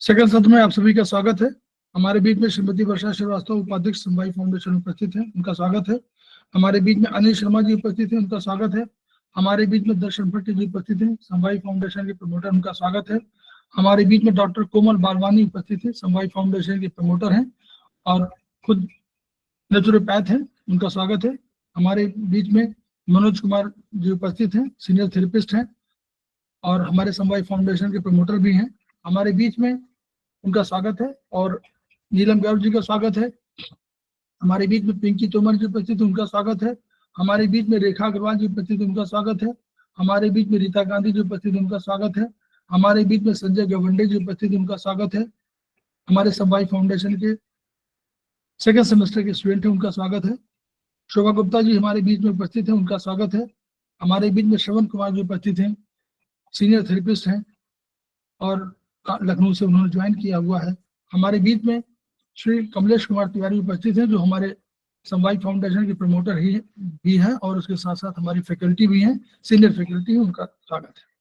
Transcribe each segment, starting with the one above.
Second सत्र में आप सभी का स्वागत है। हमारे बीच में श्रीमती वर्षा श्रीवास्तव उपाध्यक्ष समवाय फाउंडेशन उपस्थित है, उनका स्वागत है। हमारे बीच में अनिल शर्मा जी उपस्थित है, उनका स्वागत है। हमारे बीच में दर्शन भट्ट जी उपस्थित है, समवाय फाउंडेशन के प्रमोटर, उनका स्वागत है। हमारे बीच में डॉक्टर कोमल बालवानी उपस्थित है, समवाय फाउंडेशन के प्रमोटर हैं और खुद नेचुरोपैथ हैं, उनका स्वागत है। हमारे बीच में मनोज कुमार जी उपस्थित हैं, सीनियर थेरेपिस्ट हैं और हमारे समवाय फाउंडेशन के प्रमोटर भी हैं। हमारे बीच में उनका स्वागत है और नीलम गौर जी का स्वागत है। हमारे बीच में पिंकी तोमर जी उपस्थित है, उनका स्वागत है। हमारे बीच में रेखा अग्रवाल जी उपस्थित है, उनका स्वागत है। हमारे बीच में रीता गांधी जी उपस्थित है, उनका स्वागत है। हमारे बीच में संजय गवंडे जी उपस्थित है, उनका स्वागत है। हमारे समवाय फाउंडेशन के सेकेंड सेमेस्टर के स्टूडेंट है, उनका स्वागत है। शोभा गुप्ता जी हमारे बीच में उपस्थित है, उनका स्वागत है। हमारे बीच में श्रवण कुमार जी उपस्थित हैं, सीनियर थेरेपिस्ट हैं और लखनऊ से उन्होंने ज्वाइन किया हुआ है। हमारे बीच में श्री कमलेश कुमार तिवारी उपस्थित हैं, जो हमारे समवाय फाउंडेशन के प्रमोटर ही भी हैं और उसके साथ साथ हमारी फैकल्टी भी हैं, सीनियर फैकल्टी है, उनका स्वागत है।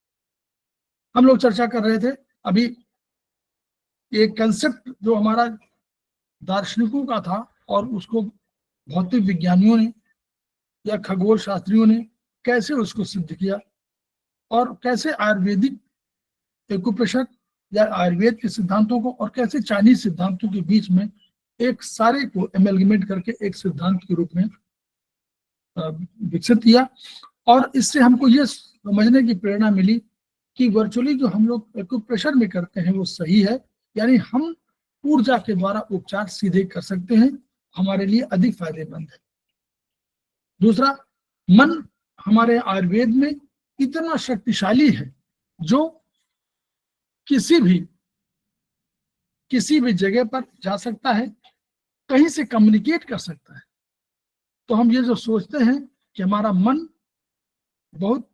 हम लोग चर्चा कर रहे थे अभी एक कंसेप्ट जो हमारा दार्शनिकों का था और उसको भौतिक विज्ञानियों ने या खगोल शास्त्रियों ने कैसे उसको सिद्ध किया और कैसे आयुर्वेदिक एक्यूप्रेशर या आयुर्वेद के सिद्धांतों को और कैसे चाइनीज सिद्धांतों के बीच में एक सारे को एमेलगमेट करके एक सिद्धांत के रूप में विकसित किया। और इससे हमको ये समझने की प्रेरणा मिली कि वर्चुअली जो हम लोग एक्यूप्रेशर में करते हैं वो सही है, यानी हम ऊर्जा के द्वारा उपचार सीधे कर सकते हैं, हमारे लिए अधिक फायदेमंद है। दूसरा, मन हमारे आयुर्वेद में इतना शक्तिशाली है जो किसी भी जगह पर जा सकता है, कहीं से कम्युनिकेट कर सकता है। तो हम ये जो सोचते हैं कि हमारा मन बहुत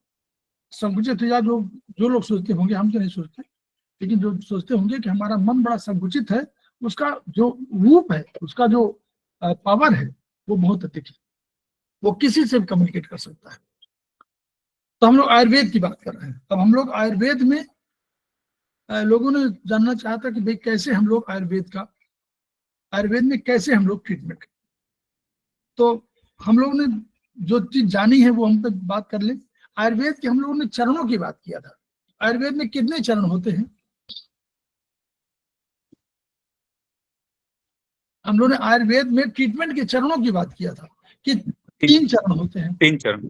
संकुचित है, या जो लोग सोचते होंगे, हम तो नहीं सोचते, लेकिन जो सोचते होंगे कि हमारा मन बड़ा संकुचित है, उसका जो रूप है, उसका जो पावर है वो बहुत अधिक है, वो किसी से भी कम्युनिकेट कर सकता है। तो हम लोग आयुर्वेद की बात कर रहे हैं। अब हम लोग आयुर्वेद में लोगों ने जानना चाहा था कि भाई कैसे हम लोग आयुर्वेद में कैसे हम लोग ट्रीटमेंट करें। तो हम लोगों ने जो चीज जानी है वो हम पे बात कर ले। आयुर्वेद के हम लोगों ने चरणों की बात किया था। आयुर्वेद में कितने चरण होते हैं? हम लोगों ने आयुर्वेद में ट्रीटमेंट के चरणों की बात किया था कि 3 चरण होते हैं। 3 चरण।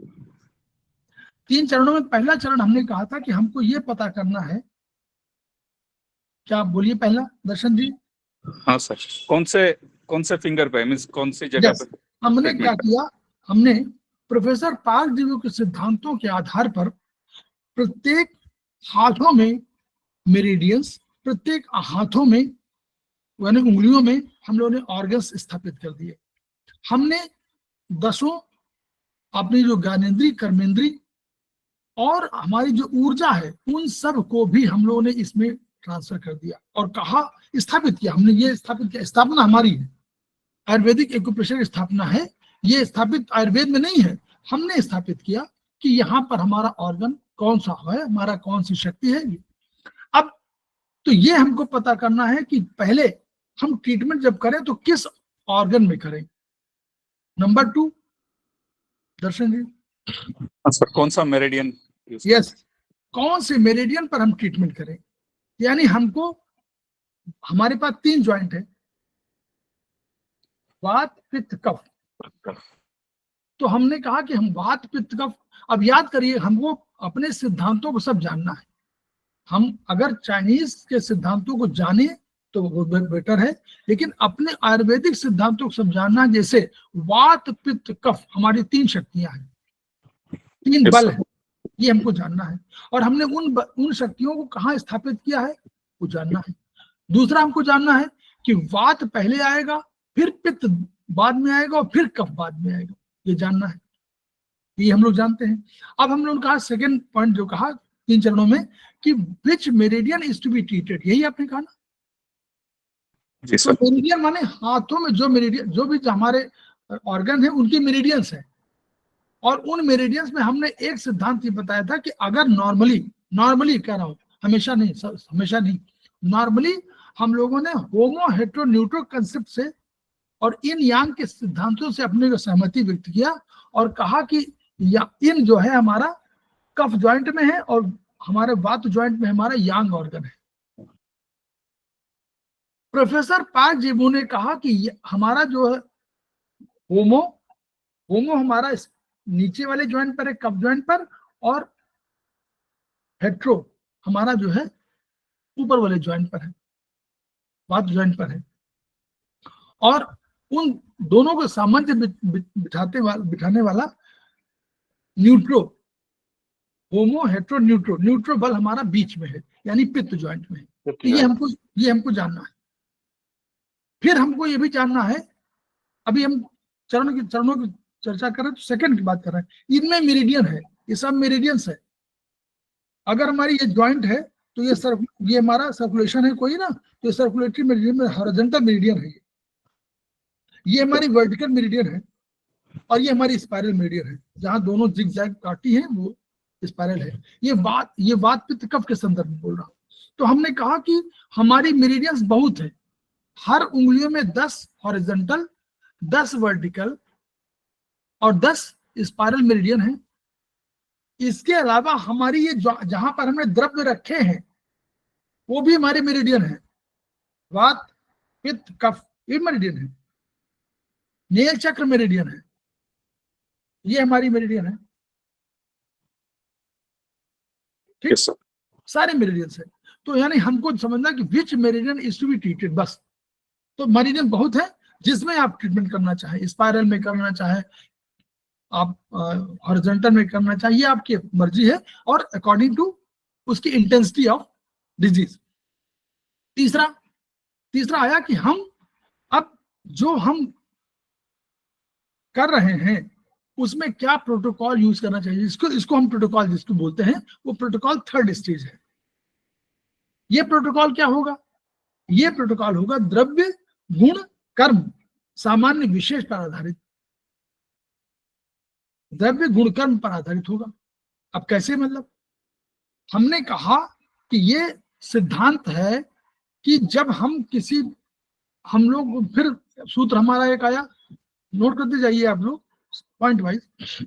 3 चरणों में पहला चरण हमने कहा था कि हमको ये पता करना है, क्या आप बोलिए पहला दर्शन जी? हाँ सर, कौन से फिंगर पे, मींस कौन सी जगह पे? हमने क्या किया, हमने प्रोफेसर पार्क डिवियो के सिद्धांतों के आधार पर प्रत्येक हाथों में मेरिडियंस, प्रत्येक हाथों में यानी उंगलियों में हम लोगों ने ऑर्गन्स स्थापित कर दिए। हमने 10 अपनी जो ज्ञानेंद्री, कर्मेंद्री और हमारी जो ऊर्जा है, उन सब को भी हम लोगों ने इसमें ट्रांसफर कर दिया और कहा, स्थापित किया। हमने ये स्थापित किया, स्थापना हमारी है, आयुर्वेदिक एक्यूप्रेशर की स्थापना है, ये स्थापित आयुर्वेद में नहीं है, हमने स्थापित किया कि यहाँ पर हमारा ऑर्गन कौन सा है, हमारा कौन सी शक्ति है। अब तो ये हमको पता करना है कि पहले हम ट्रीटमेंट जब करें तो किस ऑर्गन में करें। नंबर 2 दर्शन जी, सर कौन सा मेरिडियन? यस, कौन से मेरिडियन पर हम ट्रीटमेंट करें। यानी हमको, हमारे पास 3 ज्वाइंट है, वात पित्त कफ। तो हमने कहा कि हम वात पित्त कफ, अब याद करिए, हमको अपने सिद्धांतों को सब जानना है। हम अगर चाइनीज के सिद्धांतों को जाने तो वो बेटर है, लेकिन अपने आयुर्वेदिक सिद्धांतों को सब जानना, जैसे वात पित्त कफ हमारी 3 शक्तियां हैं, 3 बल है, ये हमको जानना है। और हमने उन शक्तियों को कहाँ स्थापित किया है वो जानना है। दूसरा हमको जानना है कि वात पहले आएगा, फिर पित्त बाद में आएगा और फिर कफ बाद में आएगा, ये जानना है, ये हम लोग जानते हैं। अब हम लोगों ने कहा, सेकेंड पॉइंट जो कहा 3 चरणों में, कि which meridian is to be treated, यही आपने कहा ना। जी तो सर। मेरिडियन माने हाथों में जो मेरिडियन, जो भी हमारे ऑर्गन है उनकी मेरिडियंस है, और उन मेरिडियंस में हमने एक सिद्धांत ये बताया था कि अगर नॉर्मली कह रहा हूं, हमेशा नहीं, नॉर्मली हम लोगों ने होमो हेट्रो न्यूट्रो कंसेप्ट से और इन यांग के सिद्धांतों से अपने को सहमति व्यक्त किया और कहा कि इन जो है हमारा कफ जॉइंट में है और हमारे वात जॉइंट में हमारा यांग ऑर्गन है। प्रोफेसर पार्क जिबू ने कहा कि हमारा जो है होमो हमारा नीचे वाले जॉइंट पर है, कफ जॉइंट पर, और हेट्रो हमारा जो है ऊपर वाले जॉइंट पर है, वात जॉइंट पर है। और उन दोनों को सामंजस्य बिठाने वाला न्यूट्रो, होमो हेट्रो न्यूट्रो बल हमारा बीच में है, यानी पित्त जॉइंट में है। तो ये हमको जानना है। फिर हमको ये भी जानना है, अभी हम चरणों की चर्चा कर रहे हैं तो सेकंड की बात कर रहे हैं। इनमें मेरिडियन है, ये सब मेरिडियंस है। अगर हमारी ये जॉइंट है तो ये हमारा सर्कुलेशन है कोई ना, तो ये सर्कुलेटरी मेरिडियन में हॉरिजॉन्टल मेरिडियन है, ये हमारी वर्टिकल मेरिडियन है, और ये हमारी स्पाइरल मेरिडियन है, जहां दोनों जिगजैग काटी है वो स्पाइरल है। ये बात पित्त कफ के संदर्भ में बोल रहा हूं। तो हमने कहा कि हमारी मेरिडियंस बहुत है, हर उंगलियों में 10 हॉरिजॉन्टल, 10 वर्टिकल और 10 स्पाइरल मेरिडियन है। इसके अलावा हमारी ये जहां पर हमने द्रव्य रखे हैं वो भी हमारे मेरिडियन है, वात पित्त कफ, ये मेरिडियन है। नील चक्र मेरिडियन है, ये हमारी मेरिडियन है। ठीक, सारे मेरिडियंस है। तो यानी हमको समझना कि which meridian is to be treated, बस। तो मेरिडियन बहुत है जिसमें आप ट्रीटमेंट करना चाहे, स्पाइरल में करना चाहे, आप हॉरिजॉन्टल में करना चाहिए, आपकी मर्जी है, और अकॉर्डिंग टू उसकी इंटेंसिटी ऑफ डिजीज। तीसरा आया कि हम अब जो हम कर रहे हैं उसमें क्या प्रोटोकॉल यूज करना चाहिए। इसको हम प्रोटोकॉल जिसको बोलते हैं वो प्रोटोकॉल थर्ड स्टेज है। ये प्रोटोकॉल क्या होगा? ये प्रोटोकॉल होगा द्रव्य गुण कर्म सामान्य विशेष पर आधारित, द्रव्य गुण कर्म पर आधारित होगा। अब कैसे, मतलब हमने कहा कि ये सिद्धांत है कि जब हम लोग फिर सूत्र हमारा एक आया, नोट करते जाइए आप लोग पॉइंट वाइज।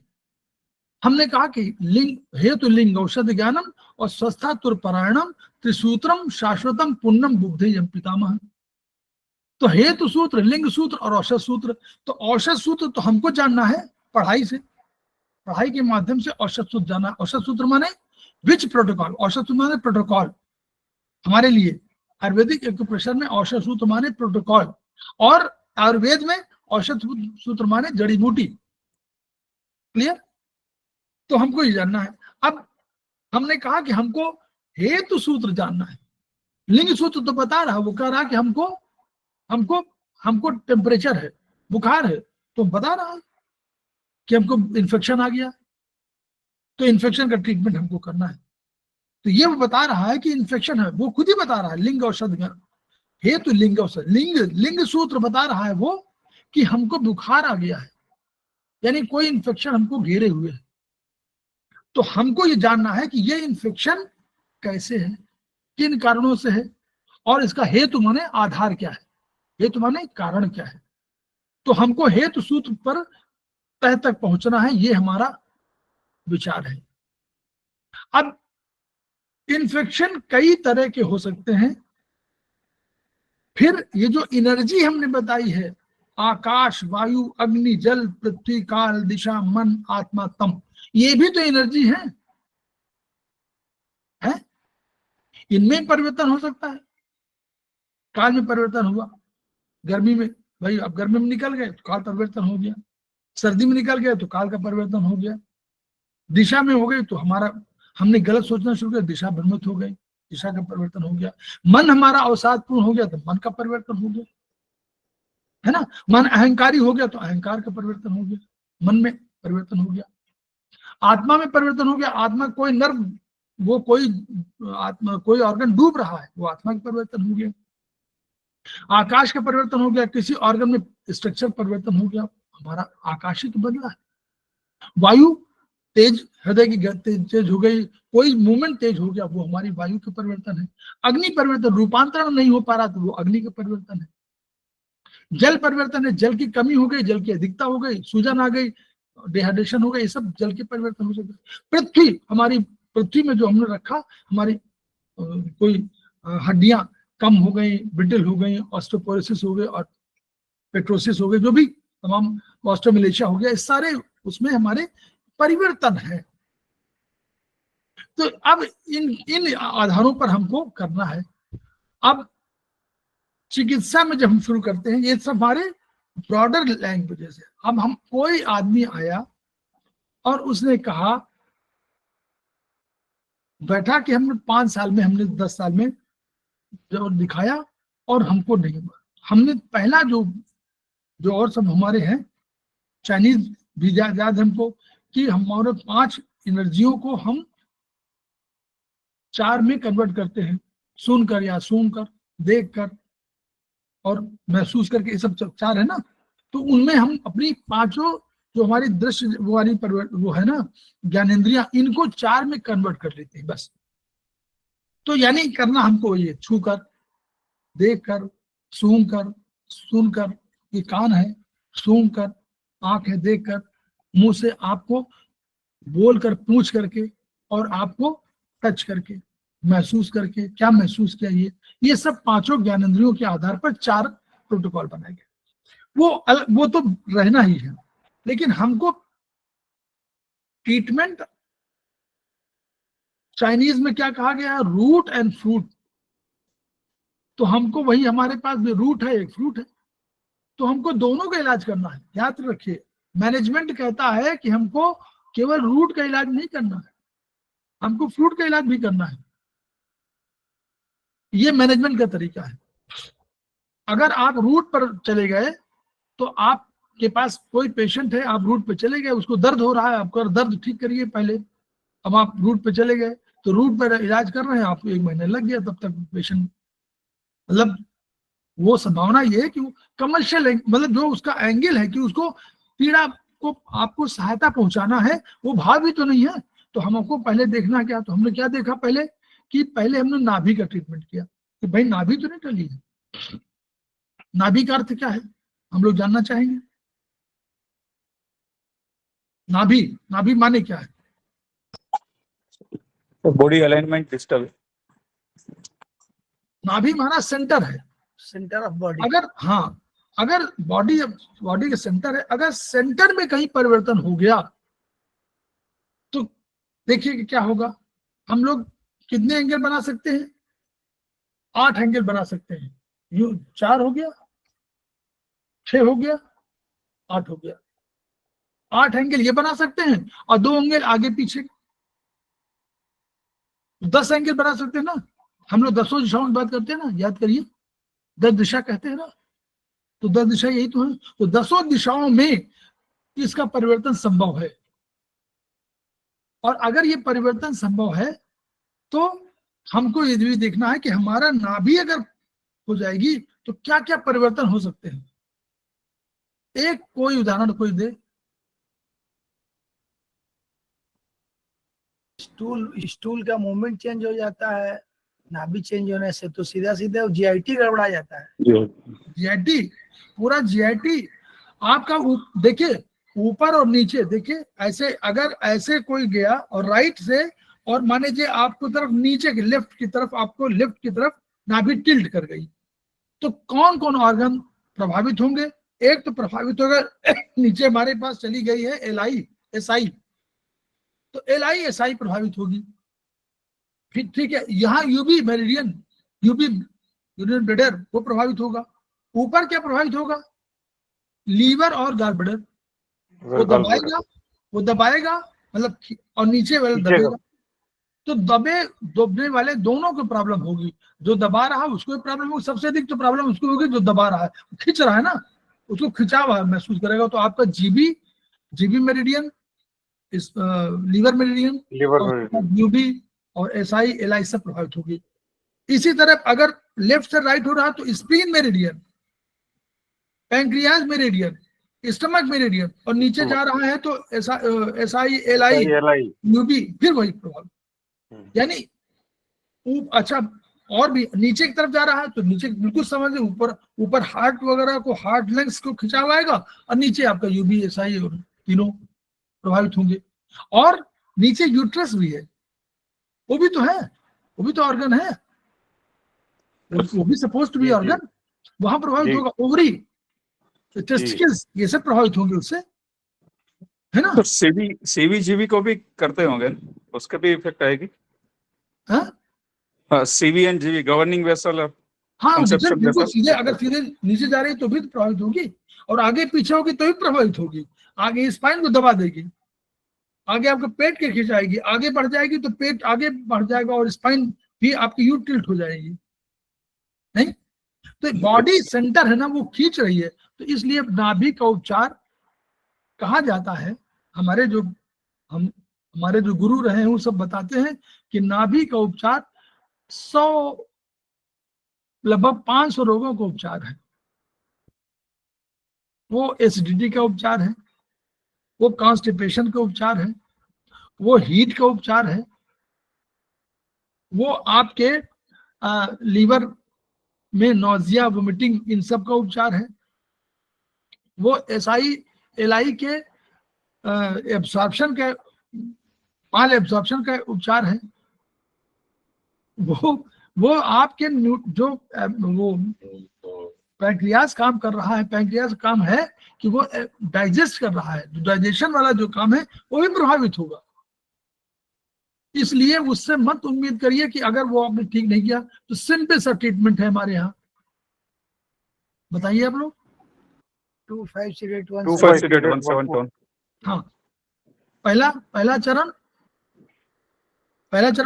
हमने कहा कि लिंग हेतु लिंग औषध ज्ञानम और स्वस्था तुरपरायणम त्रिसूत्रम शाश्वतम पुण्यम बुद्धेयम पितामह। तो हेतु सूत्र, लिंग सूत्र और औषध सूत्र। तो औषध सूत्र तो हमको जानना है पढ़ाई से, पढ़ाई के माध्यम से औषध सूत्र जाना। औषध सूत्र माने विच प्रोटोकॉल, औषध सूत्र माने प्रोटोकॉल। हमारे लिए आयुर्वेदिक एक्यूप्रेशर में औषध सूत्र माने प्रोटोकॉल, और आयुर्वेद में औषध सूत्र माने जड़ी बूटी। क्लियर? तो हमको ये जानना है। अब हमने कहा कि हमको हेतु सूत्र जानना है। लिंग सूत्र तो बता रहा, वो कह रहा कि हमको टेम्परेचर है, बुखार है, तो बता रहा कि हमको इन्फेक्शन आ गया, तो इन्फेक्शन का ट्रीटमेंट हमको करना है। तो ये वो बता रहा है कि इन्फेक्शन है, वो खुद ही बता रहा है। लिंग औषध हेतु लिंग औषध, लिंग सूत्र बता रहा है वो कि हमको बुखार आ गया है, यानी कोई इन्फेक्शन हमको घेरे हुए है। तो हमको ये जानना है कि ये इन्फेक्शन कैसे है, किन कारणों से है, और इसका हेतु माने आधार क्या है, हेतु माने कारण क्या है। तो हमको हेतु सूत्र पर तह तक पहुंचना है, ये हमारा विचार है। अब इन्फेक्शन कई तरह के हो सकते हैं। फिर ये जो एनर्जी हमने बताई है, आकाश, वायु, अग्नि, जल, पृथ्वी, काल, दिशा, मन, आत्मा, तम, ये भी तो एनर्जी है? इनमें परिवर्तन हो सकता है। काल में परिवर्तन हुआ, गर्मी में, भाई अब गर्मी में निकल गए तो काल परिवर्तन हो गया, सर्दी में निकल गए तो काल का परिवर्तन हो गया, दिशा में हो गई तो हमने गलत सोचना शुरू किया, दिशा भ्रमित हो गई, दिशा का परिवर्तन हो गया। मन हमारा अवसादपूर्ण हो गया तो मन का परिवर्तन हो गया, है ना। मन अहंकारी हो गया तो अहंकार का परिवर्तन हो गया, मन में परिवर्तन हो गया। आत्मा में परिवर्तन हो गया, आत्मा कोई नर्व वो कोई आत्मा, कोई ऑर्गन डूब रहा है, वो आत्मा का परिवर्तन हो गया। आकाश का परिवर्तन हो गया, किसी ऑर्गन में स्ट्रक्चर परिवर्तन हो गया, हमारा आकाश ही तो बदला है। वायु तेज, हृदय की गति तेज हो गई, कोई मूवमेंट तेज हो गया, वो हमारी वायु का परिवर्तन है। अग्नि परिवर्तन, रूपांतरण नहीं हो पा रहा तो वो अग्नि का परिवर्तन है। जल परिवर्तन है, जल की कमी हो गई, जल की अधिकता हो गई, सूजन आ गई, डिहाइड्रेशन हो गई, ये सब जल के परिवर्तन हो सकते। पृथ्वी, हमारी पृथ्वी में जो हमने रखा, हमारी कोई हड्डियां कम हो गई, ब्रिटल हो गई, ऑस्टियोपोरोसिस हो गई और पेट्रोसिस हो गई, जो भी तमाम ऑस्टियोमिलेशिया हो गया, इस सारे उसमें हमारे परिवर्तन है। तो अब इन आधारों पर हमको करना है। अब चिकित्सा में जब हम शुरू करते हैं, ये सब हमारे ब्रॉडर लैंग्वेजेस है। अब हम, कोई आदमी आया और उसने कहा, बैठा कि हमने 5 साल में, हमने 10 साल में जब दिखाया और हमको नहीं हुआ, हमने पहला जो और सब हमारे हैं, चाइनीज भी याद हमको, कि हमारे 5 एनर्जियों को हम 4 में कन्वर्ट करते हैं, सुनकर या सूंघकर, देखकर और महसूस करके, ये सब 4 है ना। तो उनमें हम अपनी 5 जो हमारी दृश्य वो वाली वो है ना ज्ञानेंद्रियां, इनको 4 में कन्वर्ट कर लेते हैं बस। तो यानी करना हमको ये, छूकर, देखकर, सूंघकर, सुनकर, ये कान है, सूंघकर, आंख है, देखकर, मुंह से आपको बोलकर, पूछ करके, और आपको टच करके, महसूस करके, क्या महसूस किया, ये सब 5 ज्ञानेंद्रियों के आधार पर 4 प्रोटोकॉल बनाए गए। वो तो रहना ही है, लेकिन हमको ट्रीटमेंट चाइनीज में क्या कहा गया है, रूट एंड फ्रूट। तो हमको वही, हमारे पास भी रूट है, एक फ्रूट है, तो हमको दोनों का इलाज करना है। याद रखिए, मैनेजमेंट कहता है कि हमको केवल रूट का इलाज नहीं करना है, हमको फ्रूट का इलाज भी करना है। ये मैनेजमेंट का तरीका है। अगर आप रूट पर चले गए, तो आपके पास कोई पेशेंट है, आप रूट पे चले गए, उसको दर्द हो रहा है, आपका दर्द ठीक करिए पहले। अब आप रूट पे चले गए, तो रूट पर इलाज कर रहे हैं, आपको 1 महीने लग गया, तब तक पेशेंट, मतलब वो संभावना ये है कि वो कमर्शियल, मतलब जो उसका एंगल है कि उसको पीड़ा को आपको सहायता पहुंचाना है, वो भाव भी तो नहीं है। तो हमको पहले देखना क्या, तो हमने क्या देखा पहले, कि पहले हमने नाभि का ट्रीटमेंट किया, कि भाई नाभि तो नहीं टली है। नाभि का अर्थ क्या है, हम लोग जानना चाहेंगे। नाभि, नाभि माने क्या है? Body alignment disturb. नाभि माना सेंटर है, सेंटर ऑफ बॉडी। अगर, हाँ, अगर बॉडी का सेंटर है, अगर सेंटर में कहीं परिवर्तन हो गया, तो देखिए कि क्या होगा। हम लोग कितने एंगल बना सकते हैं? 8 एंगल बना सकते हैं। यू 4 हो गया, 6 हो गया, 8 हो गया। 8 एंगल ये बना सकते हैं, और 2 एंगल आगे पीछे, 10 एंगल बना सकते हैं ना। हम लोग 10 दिशाओं की बात करते हैं ना, याद करिए, 10 दिशा कहते हैं ना, तो 10 दिशा यही तो है। तो 10 दिशाओं में इसका परिवर्तन संभव है, और अगर ये परिवर्तन संभव है, तो हमको ये भी देखना है कि हमारा नाभि अगर हो जाएगी, तो क्या क्या परिवर्तन हो सकते हैं। एक कोई उदाहरण कोई दे। स्टूल का मूवमेंट चेंज हो जाता है नाभि चेंज होने से, तो सीधा सीधा जीआईटी गड़बड़ा जाता है। जीआईटी, पूरा जीआईटी आपका देखिए, ऊपर और नीचे देखिए, ऐसे अगर ऐसे कोई गया और राइट से, और मान लीजिए आपको तरफ नीचे की, लेफ्ट की तरफ, आपको लेफ्ट की तरफ नाभि टिल्ट कर गई, तो कौन कौन ऑर्गन प्रभावित होंगे? एक तो प्रभावित होगा, नीचे हमारे पास चली गई है एलआई एसआई, तो एलआई एसआई प्रभावित होगी। फिर ठीक है, यहाँ UB meridian, UB urinary bladder, वो प्रभावित होगा। ऊपर क्या प्रभावित होगा? लीवर और गॉल ब्लैडर, वो दबाएगा मतलब, और नीचे वाले दबेगा। तो दबने वाले दोनों को प्रॉब्लम होगी। जो दबा रहा है उसको भी प्रॉब्लम होगी, सबसे अधिक तो प्रॉब्लम उसको होगी जो दबा रहा है, खींच रहा है ना, उसको खिंचाव महसूस करेगा। तो आपका GB meridian, liver meridian, UB और SI LI से प्रभावित होगी। इसी तरह अगर लेफ्ट से राइट हो रहा है तो spleen meridian, pancreas meridian, stomach meridian, और नीचे जा रहा है तो SI LI UB फिर वही प्रभाव। यानी अच्छा, और भी नीचे की तरफ जा रहा है तो नीचे बिल्कुल समझ, ऊपर ऊपर हार्ट वगैरह को, हार्ट लंग्स को खिंचाव आएगा, और नीचे आपका UB SI और तीनों प्रभावित होंगे। और नीचे यूट्रस भी है, वो भी तो है, वो भी तो ऑर्गन है, वो भी सपोज टू बी ऑर्गन, वहां प्रभावित होगा। ओवरी, टेस्टिकल्स, ये सब प्रभावित होंगे उससे, है ना। तो CVGB को भी करते होंगे, उसका भी इफेक्ट आएगी। हाँ CV and GV, governing vessel, हाँ, बिल्कुल सीधे, अगर सीधे नीचे जा रही है तो भी प्रभावित होगी, और आगे पीछे होगी तो भी प्रभावित होगी। आगे स्पाइन को दबा देगी, आगे आपके पेट के खिंचाएगी, आगे बढ़ जाएगी तो पेट आगे बढ़ जाएगा और स्पाइन भी आपकी यू टिल्ट हो जाएगी। नहीं तो बॉडी सेंटर है ना, वो खींच रही है, तो इसलिए नाभि का उपचार कहा जाता है। हमारे जो गुरु रहे हैं वो सब बताते हैं कि नाभि का उपचार 100 लगभग 500 रोगों का उपचार है। वो एसिडिटी का उपचार है, वो कॉन्स्टिपेशन का उपचार है, वो हीट का उपचार है, वो आपके लीवर में नोजिया, वोमिटिंग, इन सब का उपचार है, वो SI LI के एब्सॉर्प्शन का, माल एब्सॉर्प्शन का उपचार है, वो आपके जो वो पैंक्रियाज काम कर रहा है, पैंक्रियाज काम है कि वो डाइजेस्ट कर रहा है, जो डाइजेशन वाला जो काम है वो भी प्रभावित होगा। इसलिए उससे मत उम्मीद करिए कि अगर वो आपने ठीक नहीं किया तो सिंपल सा ट्रीटमेंट है हमारे यहाँ। बताइए आप लोग। 257817। हाँ, पहला चरण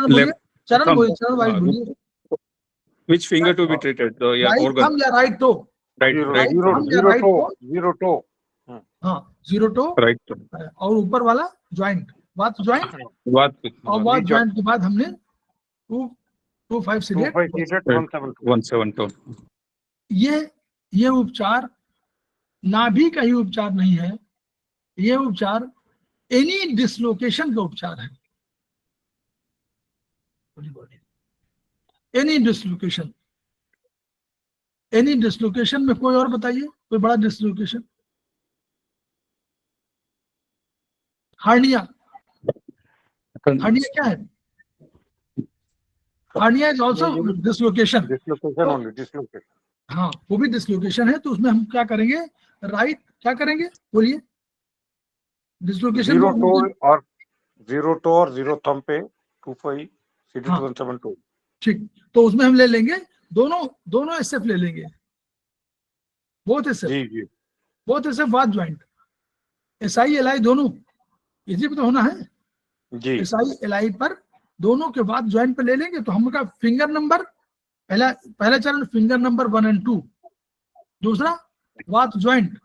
बोलिए, चरण वाइज बोलिए। Which finger to be treated? So, yeah, right organ. Thumb या right toe? Right. Zero toe. हाँ, जीरो टो, Right. और ऊपर वाला ज्वाइंट, वात ज्वाइंट, और वात ज्वाइंट के बाद हमने 172. ये उपचार नाभि का ही उपचार नहीं है, ये उपचार एनी डिसलोकेशन का उपचार है। एनी डिसलोकेशन में कोई और बताइए, कोई बड़ा डिसलोकेशन। हार्निया क्या है? Hernia is also dislocation. हाँ, वो भी डिसलोकेशन है। तो उसमें हम क्या करेंगे? राइट, क्या करेंगे बोलिए? डिसलोकेशन जीरो टो और जीरो थंब पे 25CD172। ठीक, तो उसमें हम ले लेंगे दोनों SF ले लेंगे, बहुत SF वात ज्वाइंट, SI LI दोनों इसी पे तो होना है जी। SI LI पर दोनों के बाद ज्वाइंट पे ले लेंगे। तो हम का फिंगर नंबर पहला चरण फिंगर नंबर 1 और 2, दूसरा वात joint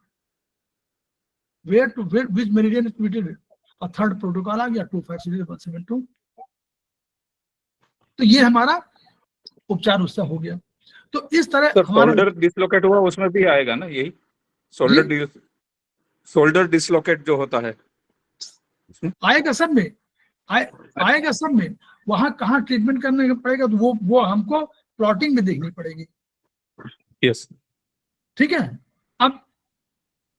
where to which meridian is treated, और थर्ड प्रोटोकॉल आ गया 25CD172। तो ये हमारा उपचार उससे हो गया। तो इस तरह शोल्डर डिसलोकेट हुआ उसमें भी आएगा ना यही, शोल्डर डिसलोकेट जो होता है आएगा सब में, आएगा सब में। वहां कहाँ ट्रीटमेंट करने पड़ेगा तो वो हमको प्लॉटिंग में देखनी पड़ेगी। यस, ठीक है। अब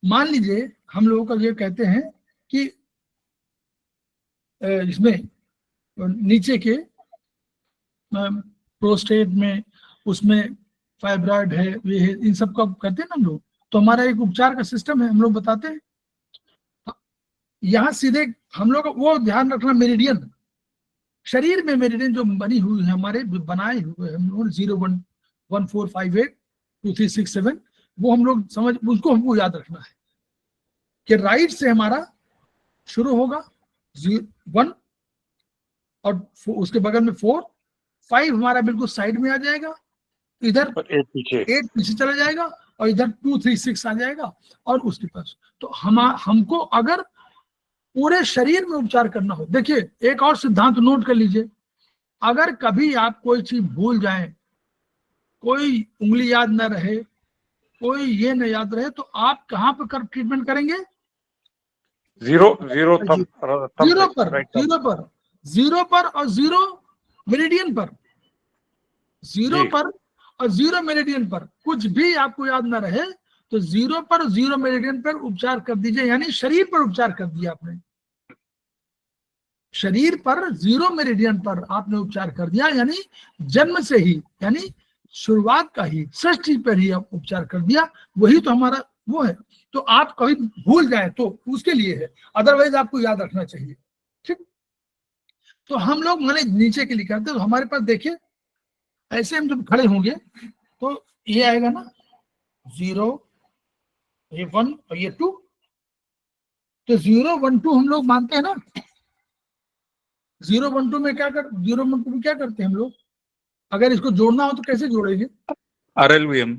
मान लीजिए हम लोगों का ये कहते हैं कि इसमें नीचे के प्रोस्टेट में, उसमें फाइब्रॉइड है, ये है, इन सब का करते हैं ना हम लोग। तो हमारा एक उपचार का सिस्टम है, हम लोग बताते हैं। यहाँ सीधे हम लोग वो ध्यान रखना, मेरिडियन, शरीर में मेरिडियन जो बनी हुई है हमारे, बनाए हुए हम लोग 01 1458 2367, वो हम लोग समझ, उसको हमको याद रखना है कि राइट से हमारा शुरू होगा 1 और उसके बगल में 4, 5 हमारा बिल्कुल साइड में आ जाएगा, इधर 8 पीछे चला जाएगा, और इधर 2 3 6 आ जाएगा, और उसके पास। तो हमको अगर पूरे शरीर में उपचार करना हो, देखिए एक और सिद्धांत नोट कर लीजिए अगर कभी आप कोई चीज भूल जाएं, कोई उंगली याद न रहे, कोई ये न याद रहे, तो आप कहाँ पर कर ट्रीटमेंट करेंगे? जीरो थंब जीरो पे, पर, राइट जीरो पर, जीरो पर और जीरो मेरिडियन पर, जीरो जी। पर और जीरो मेरिडियन पर कुछ भी आपको याद ना रहे तो जीरो पर जीरो मेरिडियन पर उपचार कर दीजिए, यानी शरीर पर उपचार कर दिया आपने, शरीर पर जीरो मेरिडियन पर आपने उपचार कर दिया, यानी जन्म से ही, यानी शुरुआत का ही, षष्ठी पर ही आप उपचार कर दिया। वही तो हमारा वो है। तो आप कभी भूल जाए तो उसके लिए है, अदरवाइज आपको याद रखना चाहिए। ठीक, तो हम लोग मैंने नीचे के लिए करते, तो हमारे पास देखिए ऐसे हम जब खड़े होंगे तो ये आएगा ना 0, ये 1 और ये 2, तो 0 1 2 हम लोग मानते हैं ना। 0 1 2 में क्या कर 0 1 2 में क्या करते हैं हम लोग? अगर इसको जोड़ना हो तो कैसे जोड़ेंगे? RLVM,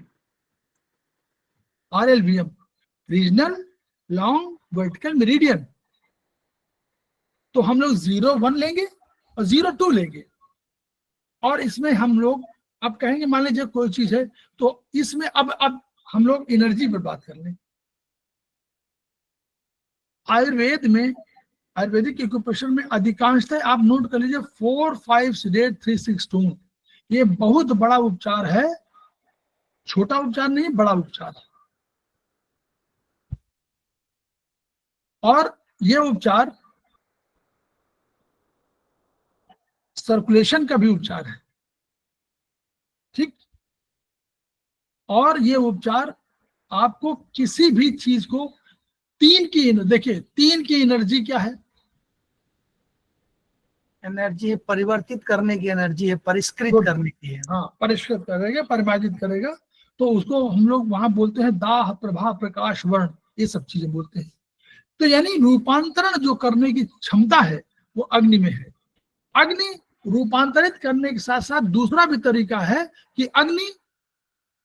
RLVM, regional long vertical meridian. तो हम लोग 0 1 लेंगे और 0 2 लेंगे, और इसमें हम लोग अब कहेंगे, मान लीजिए कोई चीज है तो इसमें अब हम लोग एनर्जी पर बात कर लें। आयुर्वेद में, आयुर्वेदिक एक्यूप्रेशर में अधिकांशतः आप नोट कर लीजिए 4 5 सीडेट 3 6 टून, ये बहुत बड़ा उपचार है, छोटा उपचार नहीं, बड़ा उपचार है। और ये उपचार सर्कुलेशन का भी उपचार है। ठीक, और ये उपचार आपको किसी भी चीज को, तीन की, देखिए तीन की एनर्जी क्या है? एनर्जी है परिवर्तित करने की, एनर्जी है परिष्कृत करने की है। हाँ, परिष्कृत करेगा, परिमार्जित करेगा, तो उसको हम लोग वहां बोलते हैं दाह, प्रभा, प्रकाश, वर्ण, ये सब चीजें बोलते हैं। तो यानी रूपांतरण जो करने की क्षमता है वो अग्नि में है। अग्नि रूपांतरित करने के साथ साथ दूसरा भी तरीका है कि अग्नि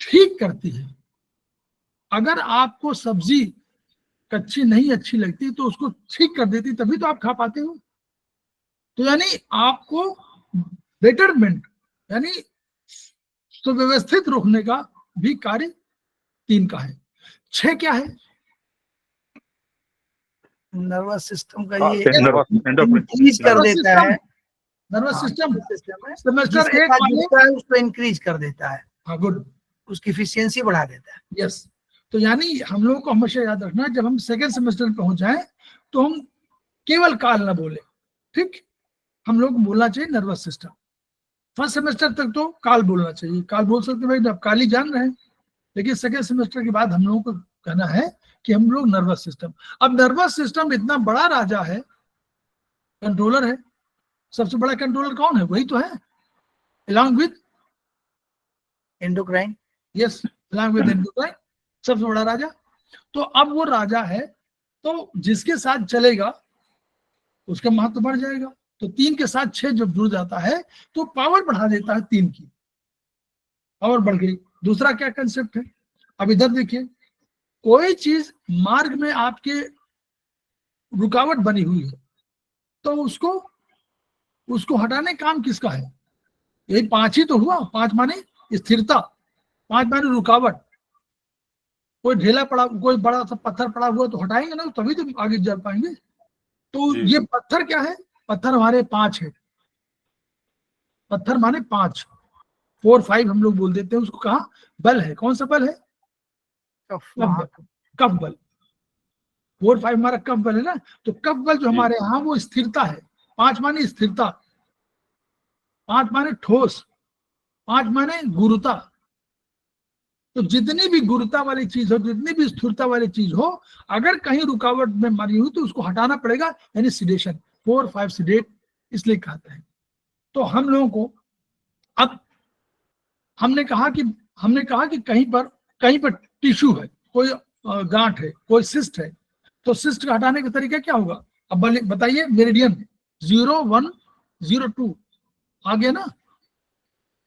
ठीक करती है। अगर आपको सब्जी कच्ची नहीं अच्छी लगती तो उसको ठीक कर देती, तभी तो आप खा पाते हो। तो यानी आपको बेटरमेंट, यानी सुव्यवस्थित रोकने का भी कार्य 3 का है। 6 क्या है? नर्वस सिस्टम का हाँ, ये एंडोक्राइन, इंक्रीज कर देता है। नर्वस हाँ, सिस्टम सिस्टम है सेमेस्टर जिसके 1 साथ वाले। जुड़ता है उसको इंक्रीज कर देता है, हाँ, गुड, उसकी इफिशियंसी बढ़ा देता है। यस। तो यानी हम लोगों को हमेशा याद रखना है, जब हम सेकेंड सेमेस्टर में पहुंच जाए तो हम केवल काल ना बोले। ठीक, हम लोग बोलना चाहिए नर्वस सिस्टम। फर्स्ट सेमेस्टर तक तो काल बोलना चाहिए, काल बोल सकते भाई, आप काल ही जान रहे हैं, लेकिन सेकेंड सेमेस्टर के बाद हम लोगों को कहना है कि हम लोग नर्वस सिस्टम। अब नर्वस सिस्टम इतना बड़ा राजा है, कंट्रोलर है, सबसे बड़ा कंट्रोलर कौन है? वही तो है, along with endocrine. Yes, along with endocrine, सबसे बड़ा राजा। तो अब वो राजा है, तो जिसके साथ चलेगा उसका महत्व बढ़ जाएगा। तो 3 के साथ 6 जब जुड़ जाता है तो पावर बढ़ा देता है, 3 की पावर बढ़ गई। दूसरा क्या कंसेप्ट है? अब इधर देखिए, कोई चीज मार्ग में आपके रुकावट बनी हुई है तो उसको हटाने का काम किसका है? यही 5 ही तो हुआ। 5 माने स्थिरता, 5 माने रुकावट। कोई ढेला पड़ा, कोई बड़ा सा पत्थर पड़ा हुआ तो हटाएंगे ना, तभी तो आगे जा पाएंगे। तो जी। ये पत्थर क्या है? पत्थर हमारे 5 है। पत्थर माने 5, 4 5 हम लोग बोल देते हैं उसको। कहा बल है, कौन सा बल है? कफ कफ बल, कफ बल। 4 5 हमारा कफ बल है ना। तो कफ बल जो हमारे यहाँ वो स्थिरता है। 5 माने स्थिरता, 5 माने ठोस, 5 माने गुरुता। तो जितनी भी गुरुता वाली चीज हो, जितनी भी स्थिरता वाली चीज हो, अगर कहीं रुकावट में मारी हुई तो उसको हटाना पड़ेगा, यानी सिडेशन। 4 5 सिडेट इसलिए कहते हैं। तो हम लोगों को अब हमने कहा कि कहीं पर टिश्यू है, कोई गांठ है, कोई सिस्ट है, तो सिस्ट का हटाने का तरीका क्या होगा? अब बताइए, मेरिडियन 0 1 0 2 आ गया ना।